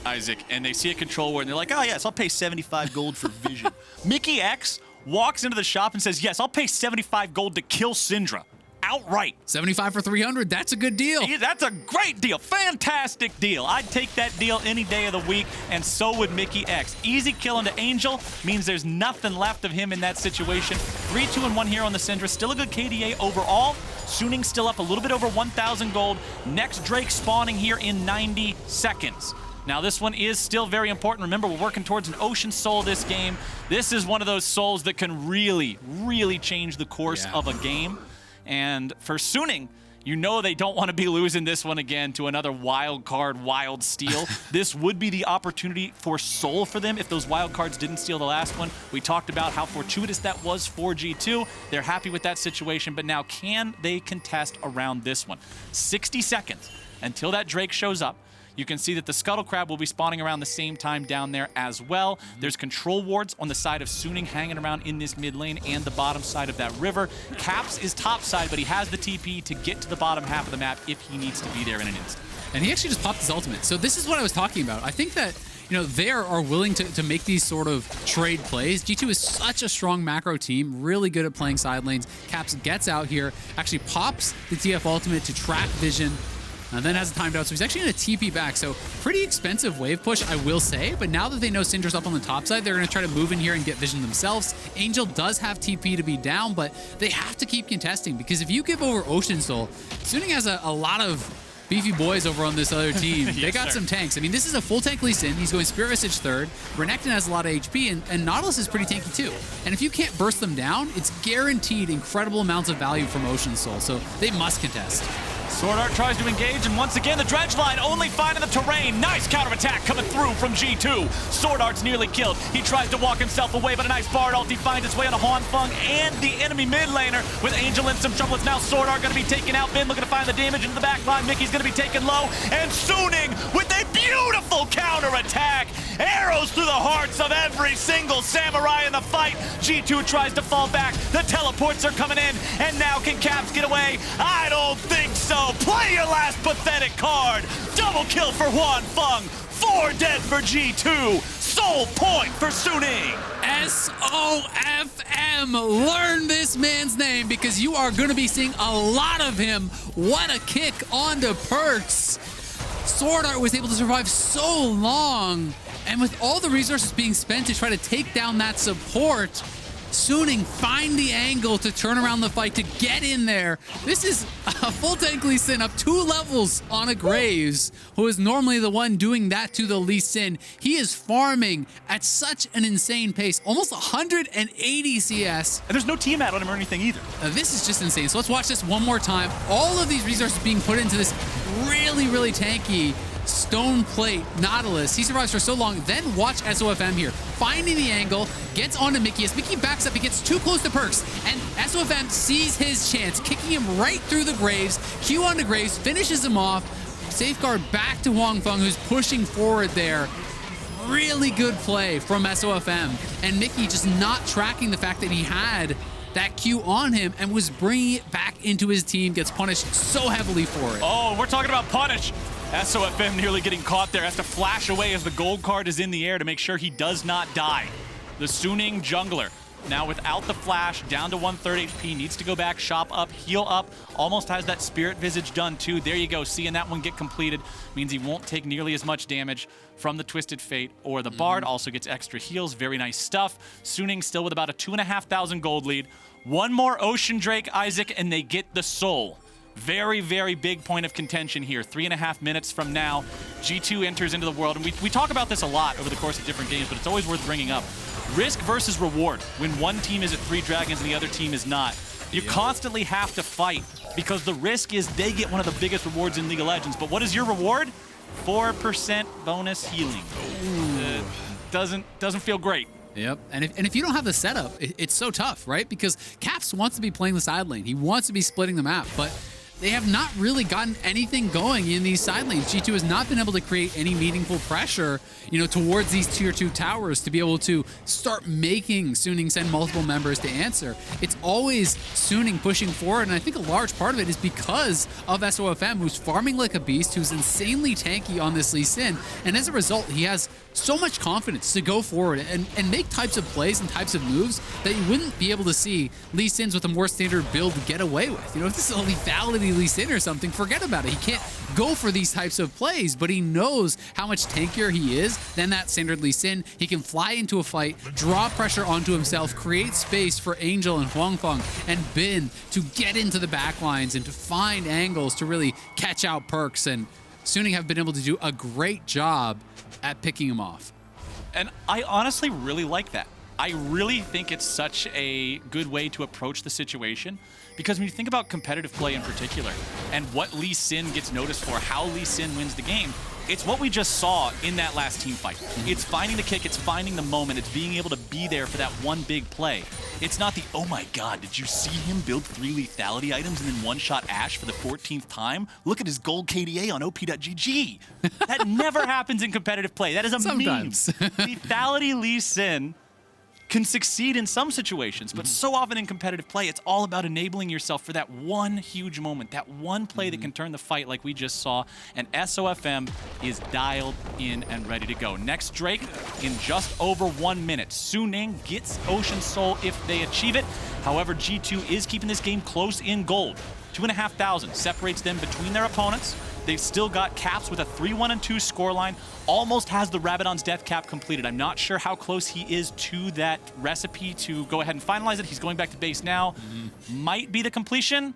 Speaker 1: Isaac, and they see a control ward and they're like, oh yes, I'll pay 75 gold for vision. Mikyx walks into the shop and says, yes, I'll pay 75 gold to kill Syndra. Outright.
Speaker 2: 75 for 300, that's a good deal.
Speaker 1: Yeah, that's a great deal, fantastic deal. I'd take that deal any day of the week, and so would Mikyx. Easy kill into Angel means there's nothing left of him in that situation. 3-2-1 here on the Syndra, still a good KDA overall. Suning still up a little bit over 1,000 gold. Next Drake spawning here in 90 seconds. Now, this one is still very important. Remember, we're working towards an Ocean Soul this game. This is one of those souls that can really, really change the course of a game. And for Suning, You know they don't want to be losing this one again to another wild card, wild steal. This would be the opportunity for Soul for them if those wild cards didn't steal the last one. We talked about how fortuitous that was for G2. They're happy with that situation, but now can they contest around this one? 60 seconds until that Drake shows up. You can see that the Scuttle Crab will be spawning around the same time down there as well. There's control wards on the side of Suning hanging around in this mid lane and the bottom side of that river. Caps is top side, but he has the TP to get to the bottom half of the map if he needs to be there in an instant.
Speaker 2: And he actually just popped his ultimate. So this is what I was talking about. I think that, you know, they are willing to make these sort of trade plays. G2 is such a strong macro team, really good at playing side lanes. Caps gets out here, actually pops the TF ultimate to track vision, and then has a timed out, so he's actually going to TP back. So pretty expensive wave push, I will say. But now that they know Syndra's up on the top side, they're going to try to move in here and get vision themselves. Angel does have TP to be down, but they have to keep contesting, because if you give over Ocean Soul, Suning has a lot of beefy boys over on this other team. They got some tanks. I mean, this is a full tank Lee Sin. He's going Spirit Visage third. Renekton has a lot of HP, and Nautilus is pretty tanky too. And if you can't burst them down, it's guaranteed incredible amounts of value from Ocean Soul. So they must contest.
Speaker 1: SwordArt tries to engage, and once again, the Dredge line only finding the terrain. Nice counterattack coming through from G2. SwordArt's nearly killed. He tries to walk himself away, but a nice Bard ulti finds its way on a huanfeng and the enemy mid laner with Angel in some trouble. It's now SwordArt going to be taken out. Ben looking to find the damage into the back line. Mikyx going to be taken low, and Suning with a beautiful counterattack. Arrows through the hearts of every single samurai in the fight. G2 tries to fall back. The teleports are coming in, and now can Caps get away? I don't think so. Play your last pathetic card. Double kill for huanfeng. 4 dead for G2. Soul point for Suning.
Speaker 2: SofM. Learn this man's name, because you are going to be seeing a lot of him. What a kick onto Perkz. SwordArt was able to survive so long, and with all the resources being spent to try to take down that support, Suning find the angle to turn around the fight, to get in there. This is a full tank Lee Sin up 2 levels on a Graves, who is normally the one doing that to the Lee Sin. He is farming at such an insane pace, almost 180 CS.
Speaker 1: And there's no team out on him or anything either.
Speaker 2: This is just insane. So let's watch this one more time. All of these resources being put into this really, really tanky Stone Plate Nautilus. He survives for so long. Then watch SofM here, finding the angle, gets onto Mikyx. Mikyx backs up, he gets too close to Perkz, and SofM sees his chance, kicking him right through the Graves. Q onto Graves, finishes him off. Safeguard back to huanfeng, who's pushing forward there. Really good play from SofM, and Mikyx just not tracking the fact that he had that Q on him and was bringing it back into his team, gets punished so heavily for it.
Speaker 1: Oh, we're talking about punish. SofM nearly getting caught there, has to flash away as the gold card is in the air to make sure he does not die. The Suning jungler, now without the flash, down to 130 HP, needs to go back, shop up, heal up, almost has that Spirit Visage done too. There you go, seeing that one get completed means he won't take nearly as much damage from the Twisted Fate or the Bard. Also gets extra heals, very nice stuff. Suning still with about a 2,500 gold lead. One more Ocean Drake, Isaac, and they get the soul. Very, very big point of contention here. 3.5 minutes from now, G2 enters into the world. And we talk about this a lot over the course of different games, but it's always worth bringing up. Risk versus reward. When one team is at 3 dragons and the other team is not, you constantly have to fight, because the risk is they get one of the biggest rewards in League of Legends. But what is your reward? 4% bonus healing. Doesn't feel great.
Speaker 2: Yep, and if you don't have the setup, it's so tough, right? Because Caps wants to be playing the side lane. He wants to be splitting the map, but they have not really gotten anything going in these side lanes. G2 has not been able to create any meaningful pressure, you know, towards these tier 2 towers to be able to start making Suning send multiple members to answer. It's always Suning pushing forward, and I think a large part of it is because of SofM, who's farming like a beast, who's insanely tanky on this Lee Sin, and as a result, he has so much confidence to go forward and make types of plays and types of moves that you wouldn't be able to see Lee Sins with a more standard build get away with. You know, if this is a lethality Lee Sin or something, forget about it. He can't go for these types of plays, but he knows how much tankier he is than that standard Lee Sin. He can fly into a fight, draw pressure onto himself, create space for Angel and huanfeng and Bin to get into the back lines and to find angles to really catch out Perkz, and Suning have been able to do a great job at picking him off.
Speaker 1: And I honestly really like that. I really think it's such a good way to approach the situation, because when you think about competitive play in particular and what Lee Sin gets noticed for, how Lee Sin wins the game, it's what we just saw in that last team fight. It's finding the kick, it's finding the moment, it's being able to be there for that one big play. It's not the, oh my god, did you see him build 3 lethality items and then one-shot Ashe for the 14th time? Look at his gold KDA on OP.GG. That never happens in competitive play. That is a
Speaker 2: Sometimes.
Speaker 1: meme. Lethality Lee Sin can succeed in some situations, but so often in competitive play, it's all about enabling yourself for that one huge moment, that one play that can turn the fight like we just saw, and SofM is dialed in and ready to go. Next Drake in just over 1 minute. Suning gets Ocean Soul if they achieve it. However, G2 is keeping this game close in gold. 2,500 separates them between their opponents. They've still got Caps with a 3-1-2 scoreline. Almost has the Rabadon's death cap completed. I'm not sure how close he is to that recipe to go ahead and finalize it. He's going back to base now. Might be the completion.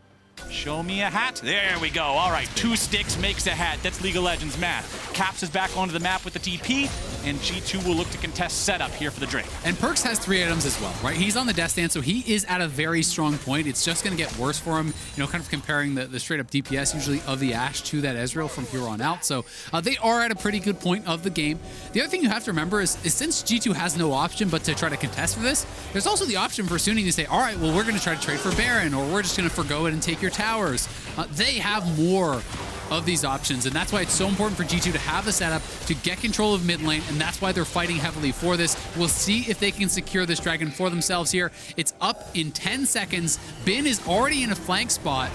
Speaker 1: Show me a hat. There we go. All right, 2 sticks makes a hat. That's League of Legends math. Caps is back onto the map with the TP, and G2 will look to contest setup here for the Drake.
Speaker 2: And Perkz has 3 items as well, right? He's on the death stand, so he is at a very strong point. It's just going to get worse for him, you know, kind of comparing the straight-up DPS usually of the Ashe to that Ezreal from here on out. So they are at a pretty good point of the game. The other thing you have to remember is since G2 has no option but to try to contest for this, there's also the option for Suning to say, all right, well, we're going to try to trade for Baron, or we're just going to forgo it and take your towers. They have more of these options, and that's why it's so important for G2 to have the setup to get control of mid lane, and that's why they're fighting heavily for this. We'll see if they can secure this dragon for themselves here. It's up in 10 seconds. Bin is already in a flank spot,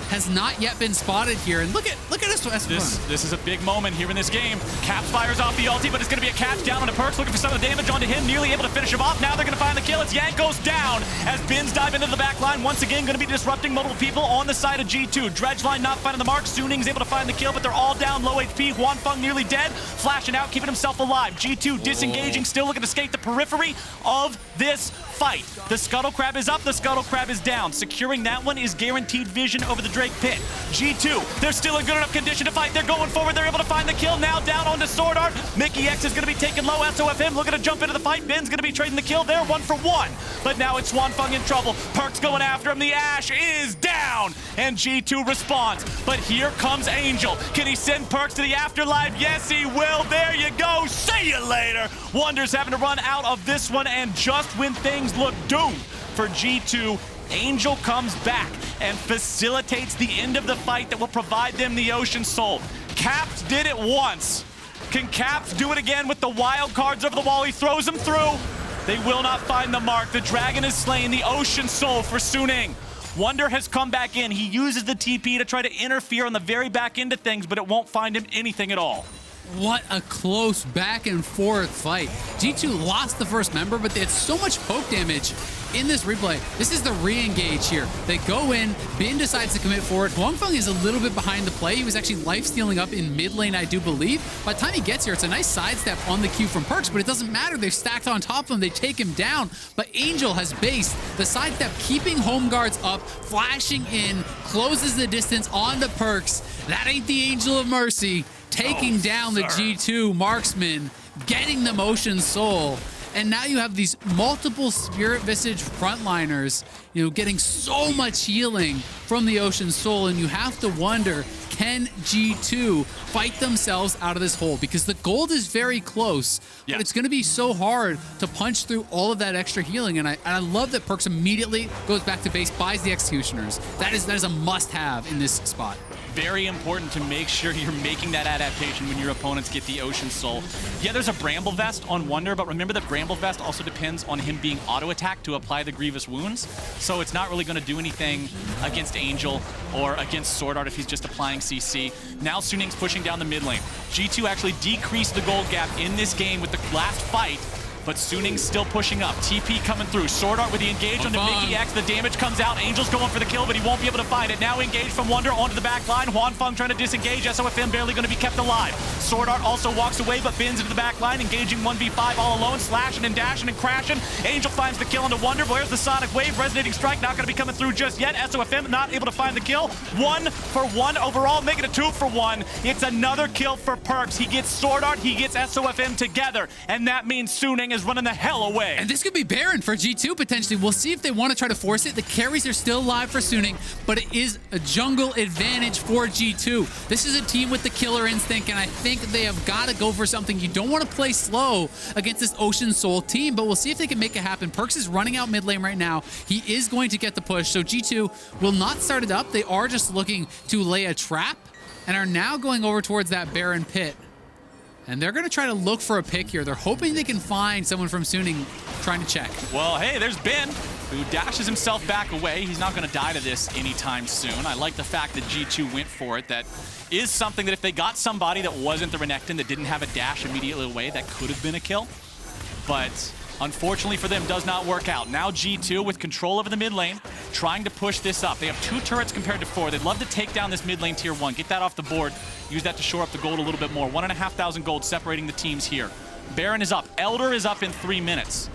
Speaker 2: has not yet been spotted here, and look at
Speaker 1: This is a big moment here in this game. Caps fires off the ulti, but it's going to be a catch down onto Perkz, looking for some of the damage onto him, nearly able to finish him off. Now they're going to find the kill. It's Jankos down as Bins dive into the back line. Once again, going to be disrupting multiple people on the side of G2. Dredgeline not finding the mark. Suning's able to find the kill, but they're all down, low HP. Huanfeng nearly dead, flashing out, keeping himself alive. G2 disengaging, still looking to skate the periphery of this fight. The Scuttle Crab is up, the Scuttle Crab is down. Securing that one is guaranteed vision over the Drake pit. G2, they're still in good enough condition to fight. They're going forward, they're able to find the kill. Now down onto SwordArt. Mikyx is going to be taken low. SofM looking to jump into the fight. Ben's going to be trading the kill there, 1-for-1. But now it's huanfeng in trouble. Perkz going after him. The Ashe is down, and G2 responds. But here comes Angel. Can he send Perkz to the afterlife? Yes, he will. There you go. See you later. Wunder's having to run out of this one, and just when things look doomed for G2, Angel comes back and facilitates the end of the fight that will provide them the Ocean Soul. Caps did it once. Can Caps do it again with the wild cards over the wall? He throws them through. They will not find the mark. The dragon is slain. The Ocean Soul for Suning. Wunder has come back in. He uses the TP to try to interfere on the very back end of things, but it won't find him anything at all.
Speaker 2: What a close back and forth fight. G2 lost the first member, but they had so much poke damage in this replay. This is the re-engage here. They go in, Bin decides to commit forward. Huanfeng is a little bit behind the play. He was actually life-stealing up in mid lane, I do believe. By the time he gets here, it's a nice sidestep on the Q from Perkz, but it doesn't matter. They've stacked on top of him. They take him down, but Angel has based the sidestep, keeping home guards up, flashing in, closes the distance on the Perkz. That ain't the Angel of Mercy. Taking down the G2 marksman, getting the Ocean Soul, and now you have these multiple Spirit Visage frontliners, you know, getting so much healing from the Ocean Soul, and you have to wonder, can G2 fight themselves out of this hole? Because the gold is very close, but it's going to be so hard to punch through all of that extra healing, and I love that Perkz immediately goes back to base, buys the Executioners. That is a must-have in this spot.
Speaker 1: Very important to make sure you're making that adaptation when your opponents get the Ocean Soul. Yeah, there's a Bramble Vest on Wunder, but remember that Bramble Vest also depends on him being auto-attacked to apply the Grievous Wounds, so it's not really going to do anything against Angel or against SwordArt if he's just applying CC. Now Suning's pushing down the mid lane. G2 actually decreased the gold gap in this game with the last fight, but Suning's still pushing up. TP coming through. SwordArt with the engage onto Mikyx. The damage comes out. Angel's going for the kill, but he won't be able to find it. Now engage from Wunder onto the back line. Huanfeng trying to disengage. SofM barely going to be kept alive. SwordArt also walks away, but bins into the back line, engaging 1v5 all alone, slashing and dashing and crashing. Angel finds the kill onto Wunder. Where's the Sonic Wave? Resonating Strike not going to be coming through just yet. SofM not able to find the kill. 1-for-1 overall, making it 2-for-1. It's another kill for Perkz. He gets SwordArt, he gets SofM together, and that means Suning is running the hell away.
Speaker 2: And this could be Baron for G2 potentially. We'll see if they want to try to force it. The carries are still alive for Suning, but it is a jungle advantage for G2. This is a team with the killer instinct, and I think they have got to go for something. You don't want to play slow against this Ocean Soul team, but we'll see if they can make it happen. Perkz is running out mid lane right now. He is going to get the push, so G2 will not start it up. They are just looking to lay a trap and are now going over towards that Baron pit. And they're going to try to look for a pick here. They're hoping they can find someone from Suning trying to check.
Speaker 1: Well, hey, there's Ben, who dashes himself back away. He's not going to die to this anytime soon. I like the fact that G2 went for it. That is something that if they got somebody that wasn't the Renekton, that didn't have a dash immediately away, that could have been a kill. But unfortunately for them, does not work out. Now G2 with control over the mid lane, trying to push this up. They have 2 turrets compared to 4. They'd love to take down this mid lane tier 1, get that off the board, use that to shore up the gold a little bit more. 1,500 gold separating the teams here. Baron is up. Elder is up in 3 minutes.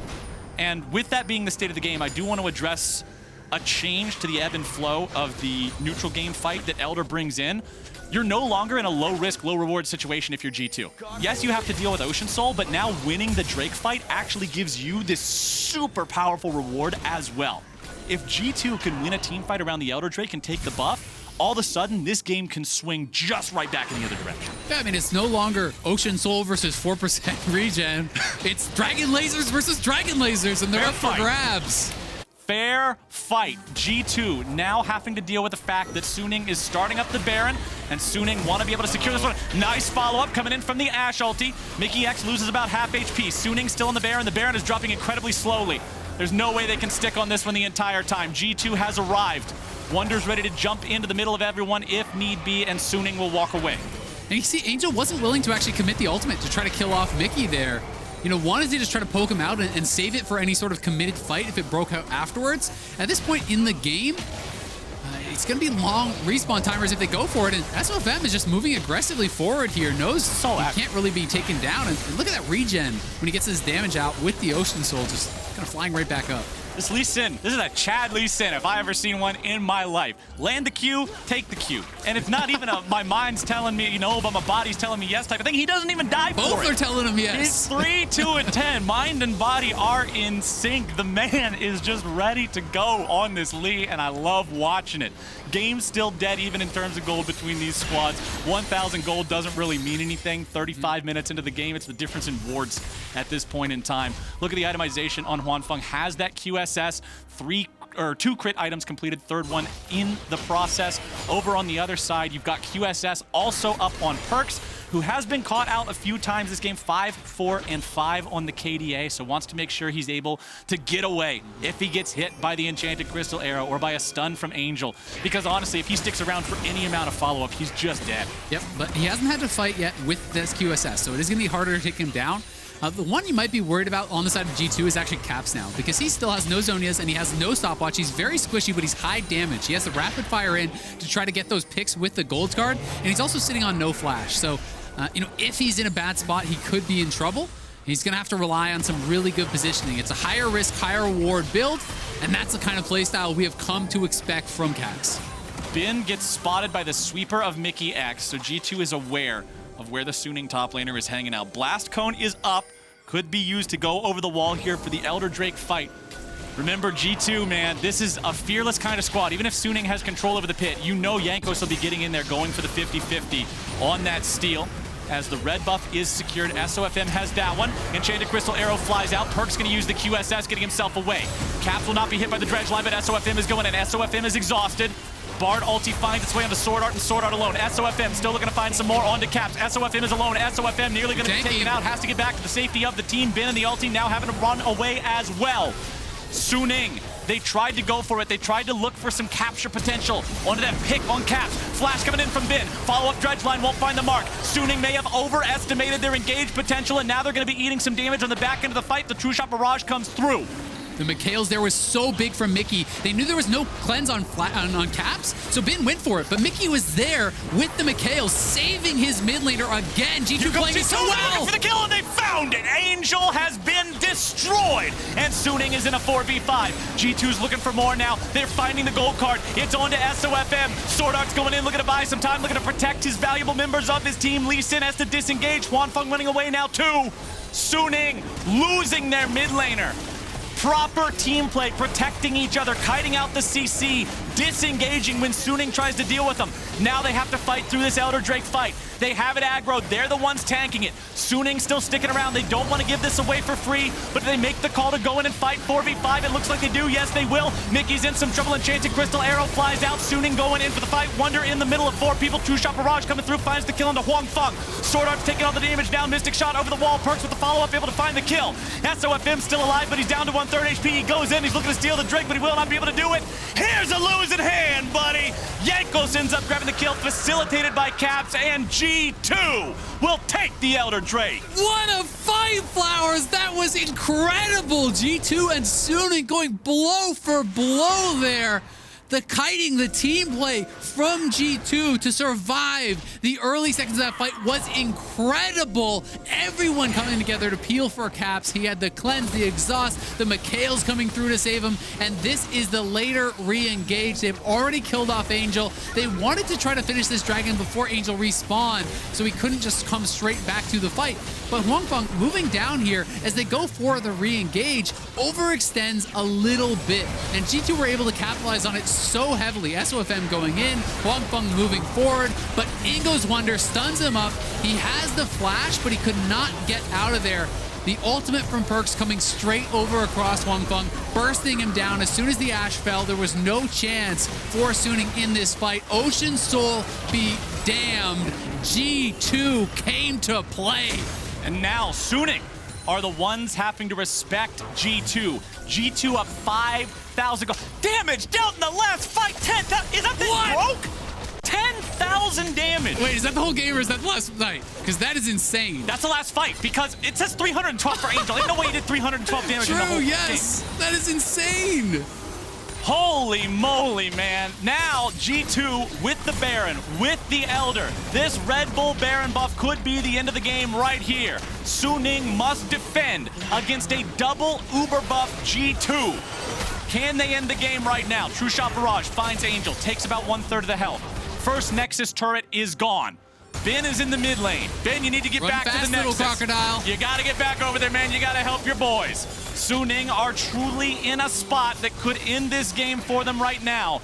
Speaker 1: And with that being the state of the game, I do want to address a change to the ebb and flow of the neutral game fight that Elder brings in. You're no longer in a low-risk, low-reward situation if you're G2. Yes, you have to deal with Ocean Soul, but now winning the Drake fight actually gives you this super powerful reward as well. If G2 can win a team fight around the Elder Drake and take the buff, all of a sudden, this game can swing just right back in the other direction.
Speaker 2: Yeah, I mean, it's no longer Ocean Soul versus 4% regen. It's Dragon Lasers versus Dragon Lasers, and they're
Speaker 1: Fair
Speaker 2: up for
Speaker 1: fight.
Speaker 2: grabs.
Speaker 1: Fair fight. G2 now having to deal with the fact that Suning is starting up the Baron, and Suning want to be able to secure this one. Nice follow-up coming in from the Ashe ulti. Mikyx loses about half HP. Suning still in the Baron. The Baron is dropping incredibly slowly. There's no way they can stick on this one the entire time. G2 has arrived. Wunder's ready to jump into the middle of everyone if need be, and Suning will walk away.
Speaker 2: And you see, Angel wasn't willing to actually commit the ultimate to try to kill off Mickey there. You know, wanted to just try to poke him out and save it for any sort of committed fight if it broke out afterwards. At this point in the game, it's going to be long respawn timers if they go for it, and SofM is just moving aggressively forward here. Knows he can't really be taken down, and look at that regen when he gets his damage out with the Ocean Soul, just kind of flying right back up.
Speaker 1: This Lee Sin, this is a Chad Lee Sin if I ever seen one in my life. Land the Q, take the Q. And it's not even a my mind's telling me, you know, but my body's telling me yes type of thing. He doesn't even die for it.
Speaker 2: Both are telling him yes.
Speaker 1: It's 3, 2, and 10. Mind and body are in sync. The man is just ready to go on this Lee, and I love watching it. Game's still dead even in terms of gold between these squads. 1,000 gold doesn't really mean anything. 35 minutes into the game, it's the difference in wards at this point in time. Look at the itemization on huanfeng. Has that QSS, 2 crit items completed, third one in the process. Over on the other side, you've got QSS also up on Perkz, who has been caught out a few times this game, 5, 4, and 5 on the KDA, so wants to make sure he's able to get away if he gets hit by the Enchanted Crystal Arrow or by a stun from Angel. Because honestly, if he sticks around for any amount of follow-up, he's just dead.
Speaker 2: Yep, but he hasn't had to fight yet with this QSS, so it is going to be harder to take him down. The one you might be worried about on the side of G2 is actually Caps now, because he still has no Zonias and he has no stopwatch. He's very squishy, but he's high damage. He has the rapid fire in to try to get those picks with the gold card, and he's also sitting on no flash. So, you know, if he's in a bad spot, he could be in trouble. He's going to have to rely on some really good positioning. It's a higher risk, higher reward build, and that's the kind of playstyle we have come to expect from Caps.
Speaker 1: Bin gets spotted by the sweeper of Mikyx, so G2 is aware of where the Suning top laner is hanging out. Blast Cone is up. Could be used to go over the wall here for the Elder Drake fight. Remember, G2, man, this is a fearless kind of squad. Even if Suning has control over the pit, you know Jankos will be getting in there, going for the 50-50 on that steal. As the red buff is secured, SofM has that one. Enchanted Crystal Arrow flies out. Perkz going to use the QSS, getting himself away. Caps will not be hit by the dredge line, but SofM is going in. SofM is exhausted. Bard ulti finds its way onto SwordArt, and SwordArt alone. SofM still looking to find some more onto Caps. SofM is alone. SofM nearly going to be taken out. Has to get back to the safety of the team. Bin and the ulti now having to run away as well. Suning, they tried to go for it. They tried to look for some capture potential onto that pick on Caps. Flash coming in from Bin. Follow-up dredge line won't find the mark. Suning may have overestimated their engaged potential, and now they're going to be eating some damage on the back end of the fight. The True Shot Barrage comes through.
Speaker 2: The Mikhails there was so big from Mickey. They knew there was no cleanse on Caps, so Bin went for it. But Mickey was there with the Mikhails, saving his mid laner again. G2 playing it so well.
Speaker 1: For the kill, and they found it. Angel has been destroyed, and Suning is in a 4v5. G2's looking for more now. They're finding the gold card. It's on to SofM. SwordArt's going in, looking to buy some time, looking to protect his valuable members of his team. Lee Sin has to disengage. huanfeng running away now too. Suning losing their mid laner. Proper team play, protecting each other, kiting out the CC, disengaging when Suning tries to deal with them. Now they have to fight through this Elder Drake fight. They have it aggroed. They're the ones tanking it. Suning still sticking around. They don't want to give this away for free, but they make the call to go in and fight 4v5. It looks like they do. Yes, they will. Mikyx in some trouble. Enchanted Crystal Arrow flies out. Suning going in for the fight. Wunder in the middle of 4 people. True Shot Barrage coming through. Finds the kill into huanfeng. SwordArt's taking all the damage down. Mystic Shot over the wall. Perkz with the follow-up, able to find the kill. SofM still alive, but he's down to 1/3 HP. He goes in. He's looking to steal the Drake, but he will not be able to do it. Here's a losing hand, buddy. Jankos ends up grabbing the kill, facilitated by Caps, and G2 will take the Elder Drake.
Speaker 2: What a fight, Flowers! That was incredible! G2 and Suning going blow for blow there. The kiting, the team play from G2 to survive the early seconds of that fight was incredible. Everyone coming together to peel for Caps. He had the cleanse, the exhaust, the Mikyx coming through to save him, and this is the later re-engage. They've already killed off Angel. They wanted to try to finish this dragon before Angel respawned, so he couldn't just come straight back to the fight. But huanfeng moving down here as they go for the re-engage overextends a little bit, and G2 were able to capitalize on it so heavily. SofM going in, huanfeng moving forward, but in goes Wunder, stuns him up. He has the flash, but he could not get out of there. The ultimate from Perkz coming straight over across huanfeng, bursting him down. As soon as the Ashe fell, there was no chance for Suning in this fight. Ocean Soul be damned. G2 came to play.
Speaker 1: And now Suning are the ones having to respect G2. G2 up 5,000 gold. Damage dealt in the last fight. 10,000. Is that thing broke? 10,000 damage.
Speaker 2: Wait, is that the whole game or is that the last night? Because that is insane.
Speaker 1: That's the last fight because it says 312 for Angel. Ain't no way he did 312 damage in the whole
Speaker 2: yes.
Speaker 1: game.
Speaker 2: That is insane.
Speaker 1: Holy moly, man. Now, G2 with the Baron, with the Elder. This Red Bull Baron buff could be the end of the game right here. Suning must defend against a double Uber buff G2. Can they end the game right now? True Shot Barrage finds Angel, takes about 1/3 of the health. First Nexus turret is gone. Ben is in the mid lane. Ben, you need to get back to the Nexus.
Speaker 2: Crocodile.
Speaker 1: You gotta get back over there, man. You gotta help your boys. Suning are truly in a spot that could end this game for them right now.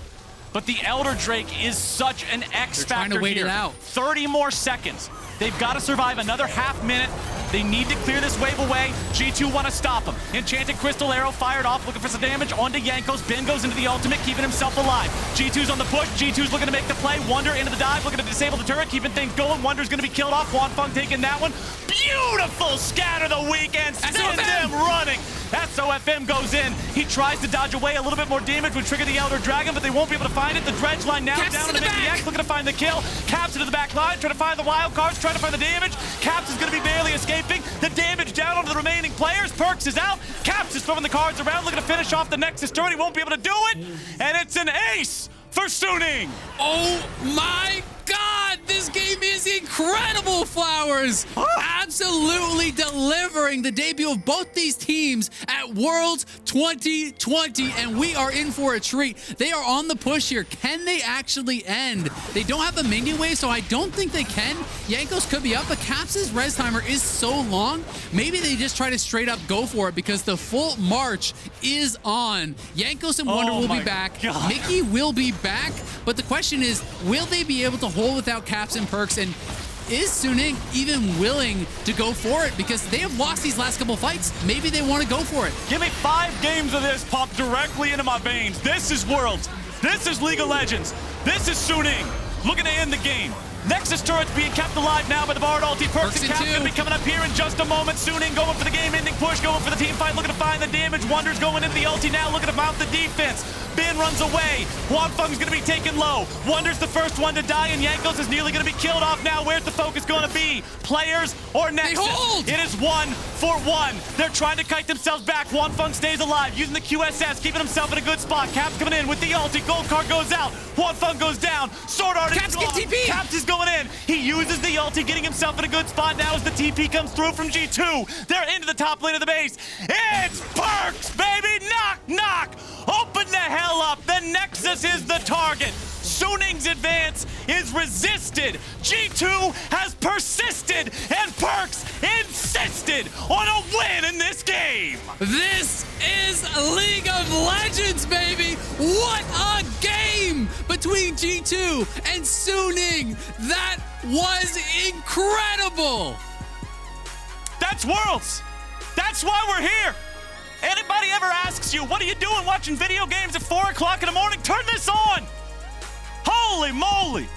Speaker 1: But the Elder Drake is such an X factor
Speaker 2: trying to wait
Speaker 1: here.
Speaker 2: it out.
Speaker 1: 30 more seconds. They've got to survive another half minute. They need to clear this wave away. G2 want to stop them. Enchanted Crystal Arrow fired off, looking for some damage onto Jankos. Ben goes into the ultimate, keeping himself alive. G2's on the push. G2's looking to make the play. Wunder into the dive, looking to disable the turret, keeping things going. Wunder's going to be killed off. huanfeng taking that one. Beautiful scatter the weekend. Sends them running. SofM goes in. He tries to dodge away. A little bit more damage would trigger the Elder Dragon, but they won't be able to find it. The dredge line now
Speaker 2: Caps
Speaker 1: down
Speaker 2: to
Speaker 1: in the
Speaker 2: the
Speaker 1: Mikyx,
Speaker 2: back.
Speaker 1: looking to find the kill. Caps into the back line, trying to find the wild cards, trying to find the damage. Caps is going to be barely escaping. The damage down onto the remaining players. Perkz is out. Caps is throwing the cards around, looking to finish off the Nexus turret. He won't be able to do it. And it's an ace for Suning.
Speaker 2: Oh my God, this game is incredible, Flowers. Absolutely delivering the debut of both these teams at Worlds 2020, and we are in for a treat. They are on the push here. Can they actually end? They don't have a minion wave, so I don't think they can. Jankos could be up, but Caps' res timer is so long. Maybe they just try to straight up go for it because the full march is on. Jankos and Wunder will be back.
Speaker 1: God.
Speaker 2: Mickey will be back, but the question is, will they be able to hold without Caps and Perkz? And is Suning even willing to go for it? Because they have lost these last couple fights. Maybe they want to go for it.
Speaker 1: Give me 5 games of this pumped directly into my veins. This is Worlds. This is League of Legends. This is Suning looking to end the game. Nexus turret's being kept alive now by the Bard ulti. Perkz and Caps going to be coming up here in just a moment. Suning going for the game-ending push, going for the team fight, looking to find the damage. Wunder's going into the ulti now, looking to mount the defense. Ben runs away. huanfeng's going to be taken low. Wunder's the first one to die, and Jankos is nearly going to be killed off now. Where's the focus going to be? Players or Nexus?
Speaker 2: They hold!
Speaker 1: It is 1-for-1. They're trying to kite themselves back. huanfeng stays alive, using the QSS, keeping himself in a good spot. Caps coming in with the ulti. Gold card goes out. huanfeng goes down. SwordArt is
Speaker 2: Caps get
Speaker 1: gone.
Speaker 2: TP.
Speaker 1: Caps is going in. He uses the ulti, getting himself in a good spot now as the TP comes through from G2. They're into the top lane of the base. It's Perkz, baby! Knock, knock! Open the hell up! The Nexus is the target. Suning's advance is resisted. G2 has persisted, and Perkz insisted on a win in this game.
Speaker 2: This is League of Legends, baby! What a game between G2 and Suning! That was incredible!
Speaker 1: That's Worlds! That's why we're here! Anybody ever asks you, what are you doing watching video games at 4 o'clock in the morning? Turn this on! Holy moly!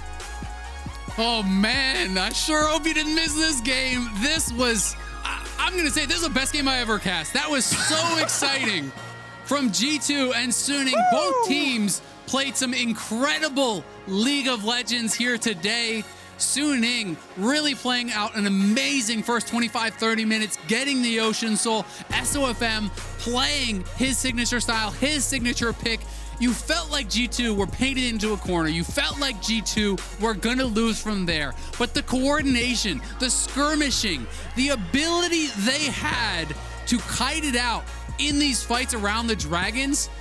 Speaker 2: Oh man, I sure hope you didn't miss this game. This was, I'm gonna say, this is the best game I ever cast. That was so exciting. From G2 and Suning, both teams played some incredible League of Legends here today. Suning really playing out an amazing first 25-30 minutes, getting the Ocean Soul. SofM playing his signature style, his signature pick. You felt like G2 were painted into a corner. You felt like G2 were gonna lose from there. But the coordination, the skirmishing, the ability they had to kite it out in these fights around the dragons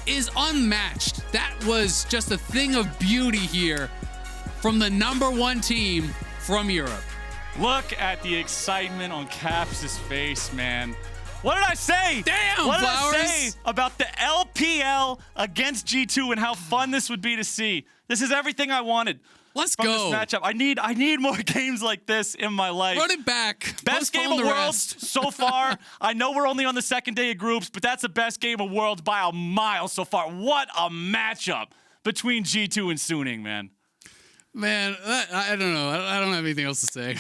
Speaker 2: is unmatched. That was just a thing of beauty here from the #1 team from Europe.
Speaker 1: Look at the excitement on Caps' face, man. What did I say?
Speaker 2: Damn,
Speaker 1: what did
Speaker 2: Flowers.
Speaker 1: I say about the LPL against G2 and how fun this would be to see? This is everything I wanted.
Speaker 2: Let's
Speaker 1: from
Speaker 2: go.
Speaker 1: This matchup. I need more games like this in my life.
Speaker 2: Run it back.
Speaker 1: Best game of Worlds so far. I know we're only on the second day of groups, but that's the best game of Worlds by a mile so far. What a matchup between G2 and Suning, man.
Speaker 2: Man, I don't know. I don't have anything else to say.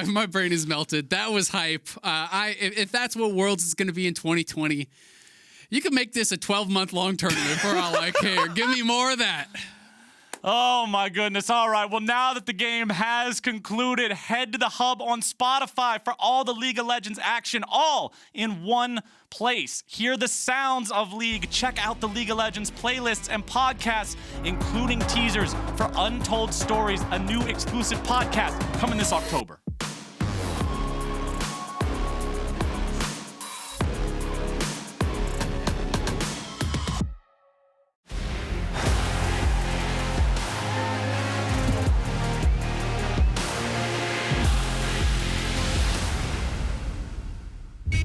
Speaker 2: My brain is melted. That was hype. If that's what Worlds is going to be in 2020, you can make this a 12-month long tournament for all I care. Give me more of that.
Speaker 1: Oh my goodness. All right. Well, now that the game has concluded, head to the hub on Spotify for all the League of Legends action, all in one place. Hear the sounds of League. Check out the League of Legends playlists and podcasts, including teasers for Untold Stories, a new exclusive podcast coming this October.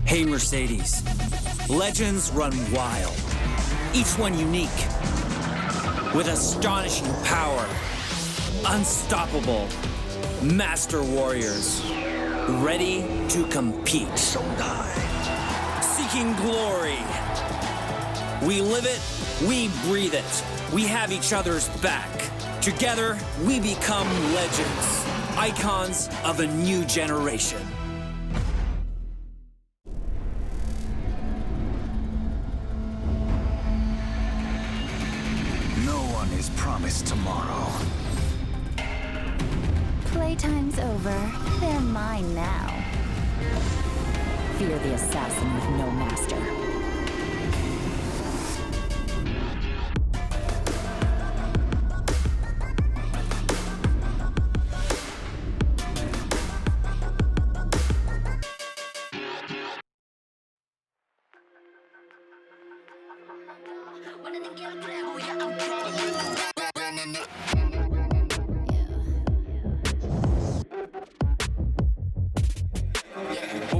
Speaker 3: Hey Mercedes, legends run wild, each one unique, with astonishing power, unstoppable, master warriors, ready to compete. Seeking glory. We live it, we breathe it, we have each other's back. Together, we become legends, icons of a new generation.
Speaker 4: Promised tomorrow.
Speaker 5: Playtime's over. They're mine now. Fear the assassin with no master.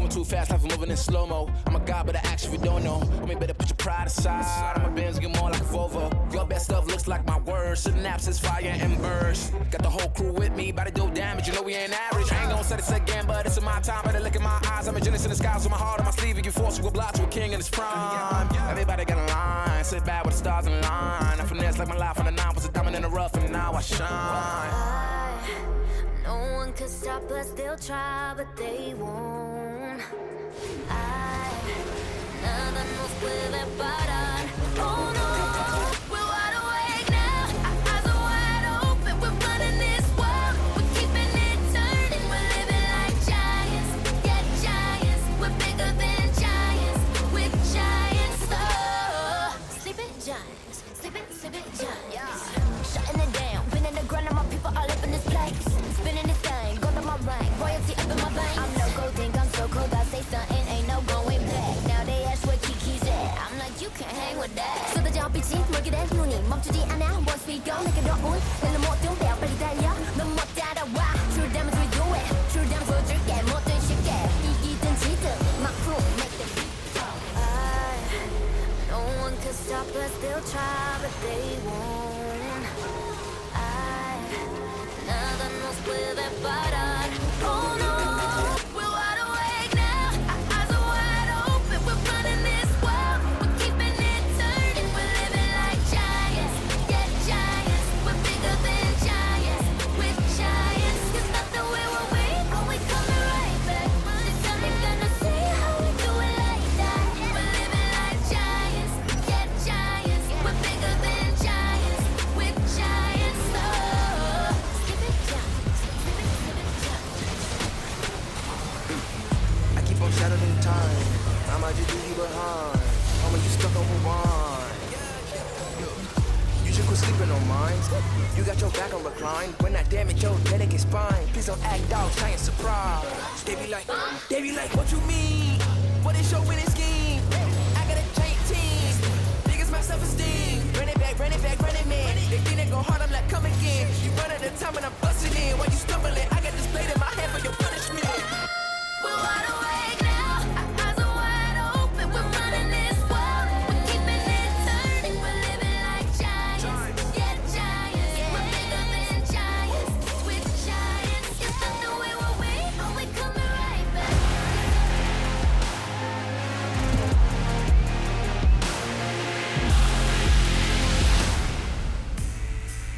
Speaker 6: Too fast, life is moving in slow-mo. I'm a god, but I actually don't know. Homie, better put your pride aside. I'm a Benz, get more like a Volvo. Your best stuff looks like my words. Synapses, fire, and burst. Got the whole crew with me, about to do damage. You know we ain't average. I ain't gonna say this again, but it's in my time. Better look in my eyes. I'm a genius in the skies with my heart on my sleeve. You can force you a block to a king in his prime. Everybody got a line. Sit back with the stars in line. I finesse like my life on the 9 was a diamond in the rough, and now I shine.
Speaker 7: No one could stop us, they'll try, but they won't. Nada nos puede parar. Oh no, we're wide awake now. Our eyes are wide open. We're running this world. We're keeping it turning. We're living like giants. Yeah, giants. We're bigger than giants. We're giants. Oh, sleeping giants. Sleeping giants. Yeah. Shutting it down. Been in the ground, and my people all up in this place. Spinning this thing, go to my rank. Royalty up in my veins. I'm no gold, think I'm so cold. I say something, ain't no going back. Now they ask where Kiki's at. I'm like, you can't hang with that. 쏟아져 빛이 멀게 된 눈이 멈추지 않아. Once we go, 내게 너울. 내는 모든 배워 빨리 달려. They'll try, but they won't. Nada nos puede parar. Oh no, we're wide awake now. Our eyes are wide open. We're running this world. We're keeping it turning. We're living like giants. Yeah, giants. We're bigger than giants. We're giants. It's not that we were weak, but we coming right back. This time they're gonna see how we do it like that. We're living like giants. Yeah, giants. We're bigger than giants. We're giants. Oh, skip it down. Skip it down.
Speaker 6: I keep on shadowing time. I might just leave you behind. Homie, you stuck on rewind. You should quit sleeping on mine. You got your back on recline. When I damage your delicate spine, please don't act out, try and surprise. They be like, what you mean? What is your winning scheme? I got a giant team. Niggas my self-esteem. Run it back, running man. They think they go hard, I'm like, come again. You run at a time and I'm busting in. While you stumbling, I got this blade in my hand for your punishment.
Speaker 7: We're wide awake now. Our eyes are wide open. We're running this world. We're keeping it turning. We're living like giants. Yeah, giants. We're bigger than giants. We're giants. You thought that we were weak, but we coming right back.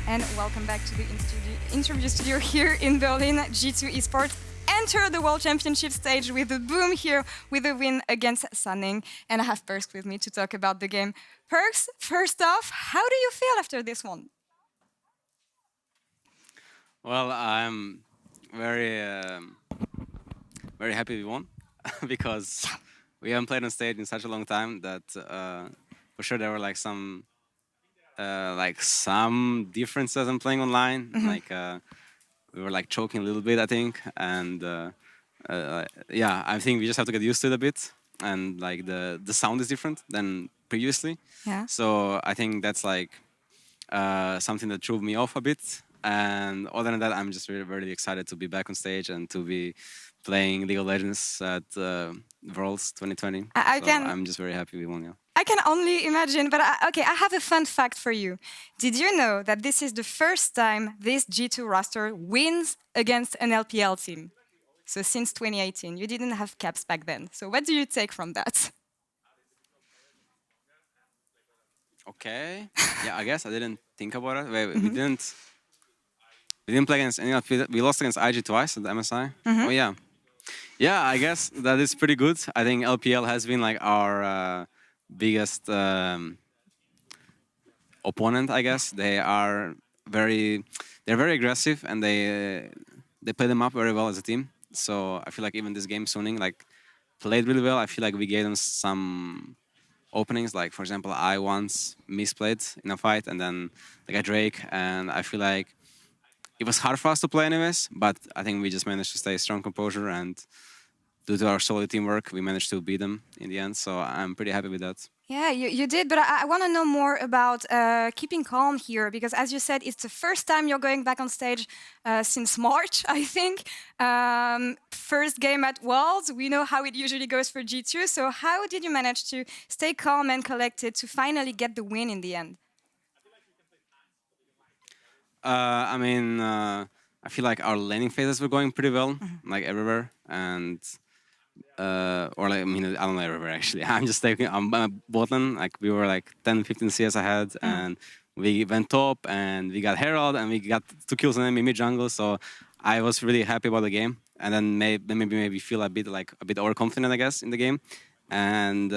Speaker 8: And welcome back to the interview studio here in Berlin. G2 Esports enter the World Championship stage with a boom here with a win against Sunning. And I have Perkz with me to talk about the game. Perkz, first off, how do you feel after this one?
Speaker 9: Well, I'm very happy we won because we haven't played on stage in such a long time that for sure there were like some differences in playing online. Like we were like choking a little bit, I think, and yeah, I think we just have to get used to it a bit. And like the sound is different than previously.
Speaker 8: Yeah.
Speaker 9: So I think that's like something that threw me off a bit. And other than that, I'm just really, really excited to be back on stage and to be playing League of Legends at Worlds 2020. I'm just very happy we won. Yeah.
Speaker 8: I can only imagine, but okay, I have a fun fact for you. Did you know that this is the first time this G2 roster wins against an LPL team? So since 2018, you didn't have caps back then. So what do you take from that?
Speaker 9: Okay. Yeah, I guess I didn't think about it. We didn't play against any LPL. We lost against IG twice at the MSI. Oh yeah. Yeah, I guess that is pretty good. I think LPL has been like our biggest opponent, I guess. They're very aggressive and they play them up very well as a team. So I feel like even this game Sunning like played really well. I feel like we gave them some openings. Like for example, I once misplayed in a fight and then they got Drake, and I feel like it was hard for us to play anyways, but I think we just managed to stay strong composure, and due to our solid teamwork, we managed to beat them in the end. So I'm pretty happy with that.
Speaker 8: Yeah, you did, but I want to know more about keeping calm here, because as you said, it's the first time you're going back on stage since March, I think. First game at Worlds, we know how it usually goes for G2, so how did you manage to stay calm and collected to finally get the win in the end?
Speaker 9: I feel like our laning phases were going pretty well, like everywhere, and I don't know everywhere actually. I'm just taking bot lane. Like we were like 10-15 CS ahead, and we went top, and we got Herald, and we got 2 kills on enemy mid jungle. So I was really happy about the game, and then maybe feel a bit overconfident, I guess, in the game, and.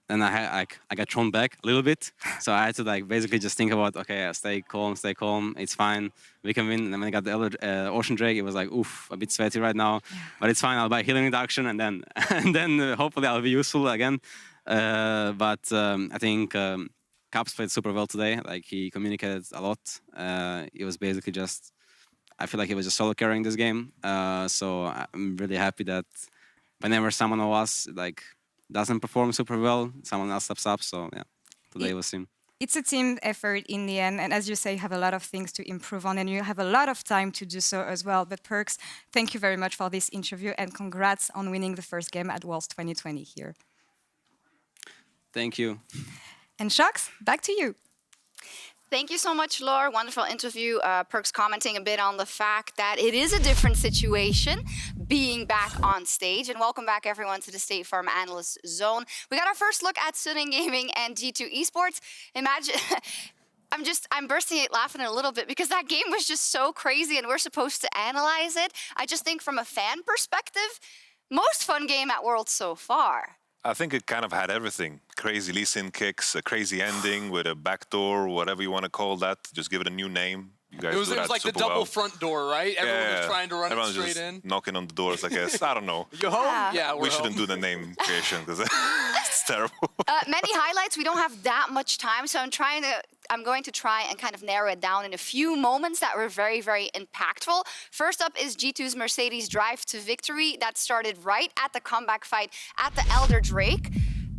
Speaker 9: And I got thrown back a little bit, so I had to like basically just think about, okay, stay calm, it's fine, we can win. And then when I got the Ocean Drake, it was like, oof, a bit sweaty right now, but it's fine. I'll buy healing reduction, and then hopefully I'll be useful again. I think Caps played super well today. Like he communicated a lot. It was basically just, I feel like he was just solo carrying this game. So I'm really happy that whenever someone of us like doesn't perform super well, someone else steps up. So yeah, today was him.
Speaker 8: It's a team effort in the end, and as you say, you have a lot of things to improve on, and you have a lot of time to do so as well. But Perkz, thank you very much for this interview, and congrats on winning the first game at Worlds 2020 here.
Speaker 9: Thank you.
Speaker 8: And Shux, back to you.
Speaker 10: Thank you so much, Laura. Wonderful interview. Perkz commenting a bit on the fact that it is a different situation being back on stage. And welcome back, everyone, to the State Farm Analyst Zone. We got our first look at Suning Gaming and G2 Esports. Imagine... I'm bursting out laughing a little bit because that game was just so crazy and we're supposed to analyze it. I just think from a fan perspective, most fun game at Worlds so far.
Speaker 11: I think it kind of had everything. Crazy Lee Sin kicks, a crazy ending with a backdoor, whatever you want to call that. Just give it a new name. You guys
Speaker 12: It was
Speaker 11: do that
Speaker 12: like the
Speaker 11: super
Speaker 12: double
Speaker 11: well.
Speaker 12: front door, right? Everyone was trying to run it straight
Speaker 11: just
Speaker 12: in.
Speaker 11: Knocking on the doors, I guess. I don't know.
Speaker 12: You home? Yeah,
Speaker 11: we shouldn't do the name creation because it's terrible.
Speaker 10: Many highlights. We don't have that much time, so I'm going to try and kind of narrow it down in a few moments that were very, very impactful. First up is G2's Mercedes drive to victory that started right at the comeback fight at the Elder Drake.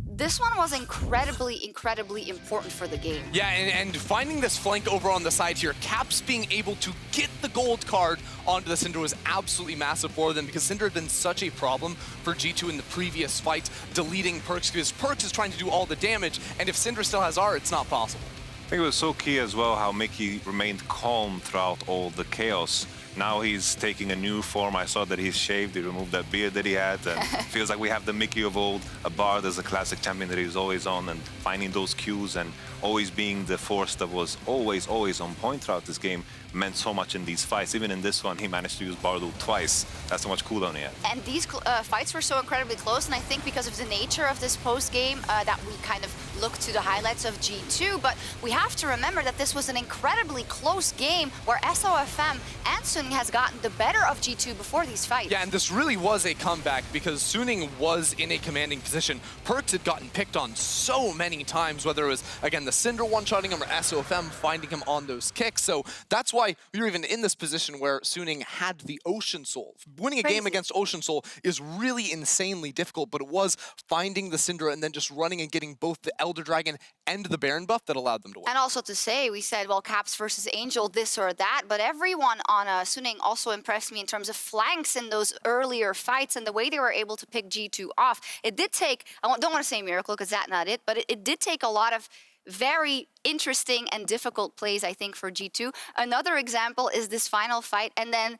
Speaker 10: This one was incredibly, incredibly important for the game.
Speaker 12: Yeah, and finding this flank over on the side here, Caps being able to get the gold card onto the Syndra was absolutely massive for them because Syndra had been such a problem for G2 in the previous fight, deleting Perkz because Perkz is trying to do all the damage, and if Syndra still has R, it's not possible.
Speaker 11: I think it was so key as well how Mikyx remained calm throughout all the chaos. Now he's taking a new form. I saw that he's shaved, he removed that beard that he had, and feels like we have the Mikyx of old. A Bard as a classic champion that he was always on, and finding those cues and always being the force that was always on point throughout this game meant so much in these fights. Even in this one, he managed to use Bardo twice. That's how much cooldown he had.
Speaker 10: And these fights were so incredibly close, and I think because of the nature of this post-game that we kind of look to the highlights of G2, but we have to remember that this was an incredibly close game where SofM and Suning has gotten the better of G2 before these fights.
Speaker 12: Yeah, and this really was a comeback because Suning was in a commanding position. Perkz had gotten picked on so many times, whether it was, again, the Syndra one-shotting him or SofM finding him on those kicks. So that's why we were even in this position where Suning had the Ocean Soul. Winning a game against Ocean Soul is really insanely difficult, but it was finding the Syndra and then just running and getting both the Elder Dragon and the Baron buff that allowed them to win.
Speaker 10: And also to say, we said, well, Caps versus Angel, this or that, but everyone on Suning also impressed me in terms of flanks in those earlier fights and the way they were able to pick G2 off. It did take, I don't want to say miracle because that's not it, but it did take a lot of very interesting and difficult plays, I think, for G2. Another example is this final fight, and then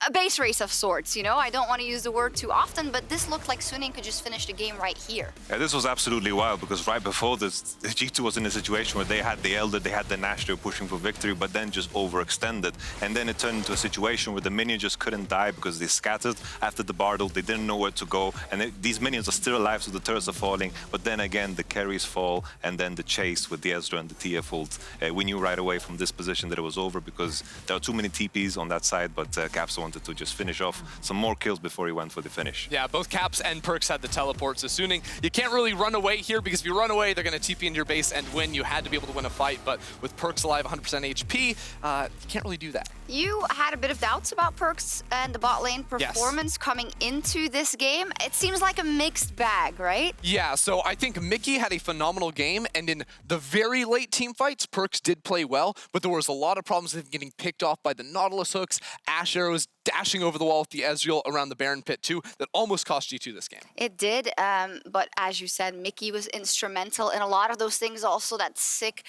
Speaker 10: a base race of sorts, you know? I don't want to use the word too often, but this looked like Suning could just finish the game right here.
Speaker 11: Yeah, this was absolutely wild because right before this, G2 was in a situation where they had the Elder, they had the Nash, they were pushing for victory, but then just overextended. And then it turned into a situation where the minion just couldn't die because they scattered after the Bardo, they didn't know where to go, and these minions are still alive, so the turrets are falling, but then again, the carries fall, and then the chase with the Ezreal and the TF ult. We knew right away from this position that it was over because there are too many TPs on that side, but Caps wanted to just finish off some more kills before he went for the finish.
Speaker 12: Yeah, both Caps and Perkz had the teleport, so Suning, you can't really run away here because if you run away, they're going to TP into your base and win. You had to be able to win a fight, but with Perkz alive, 100% HP, you can't really do that.
Speaker 10: You had a bit of doubts about Perkz and the bot lane performance coming into this game. It seems like a mixed bag, right?
Speaker 12: Yeah, so I think Mikyx had a phenomenal game, and in the very late team fights, Perkz did play well, but there was a lot of problems with him getting picked off by the Nautilus hooks, Ashe arrows, dashing over the wall with the Ezreal around the Baron pit too, that almost cost G2 this game.
Speaker 10: It did, but as you said, Mikyx was instrumental in a lot of those things. Also that sick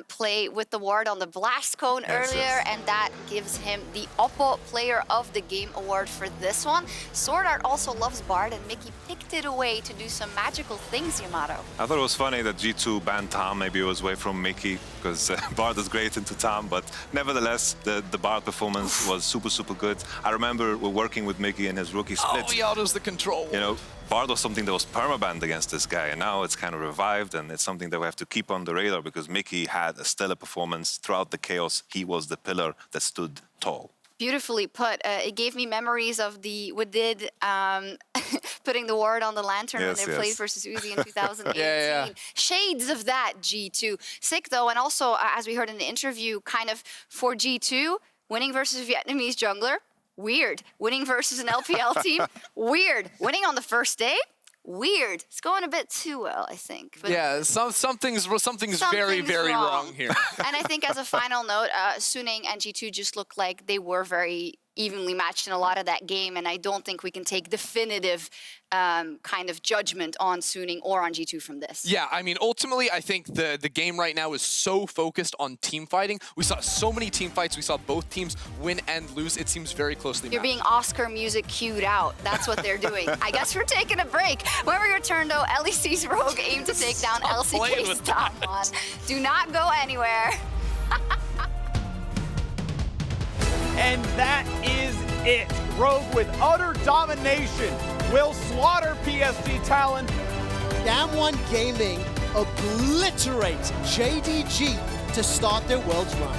Speaker 10: play with the ward on the blast cone earlier, and that gives him the Oppo Player of the Game award for this one. SwordArt also loves Bard, and Mikyx picked it away to do some magical things, Yamato.
Speaker 11: I thought it was funny that G2 banned Tom, maybe it was away from Mikyx, because Bard is great into Tom, but nevertheless, the Bard performance was super, super good. I remember we're working with Mikyx in his rookie split.
Speaker 12: Oh, he autos the control.
Speaker 11: You know, Bard was something that was permabanned against this guy, and now it's kind of revived, and it's something that we have to keep on the radar because Mikyx had a stellar performance throughout the chaos. He was the pillar that stood tall.
Speaker 10: Beautifully put. It gave me memories of the Woodid putting the ward on the lantern when they played versus Uzi in 2018. Shades of that, G2. Sick though, and also as we heard in the interview, kind of for G2, winning versus Vietnamese jungler, weird. Winning versus an LPL team, weird. Winning on the first day, weird. It's going a bit too well, I think. But
Speaker 12: yeah, something's very, very wrong here.
Speaker 10: And I think as a final note, Suning and G2 just looked like they were very evenly matched in a lot of that game, and I don't think we can take definitive kind of judgment on Suning or on G2 from this.
Speaker 12: Yeah, I mean, ultimately, I think the game right now is so focused on team fighting. We saw so many team fights. We saw both teams win and lose. It seems very closely
Speaker 10: You're
Speaker 12: matched.
Speaker 10: being Oscar music cued out. That's what they're doing. I guess we're taking a break. When we return, though, LEC's Rogue aim to take down LCK's top one. Do not go anywhere.
Speaker 13: And that is it. Rogue with utter domination will slaughter PSG Talon.
Speaker 14: Damwon Gaming obliterate JDG to start their world's run.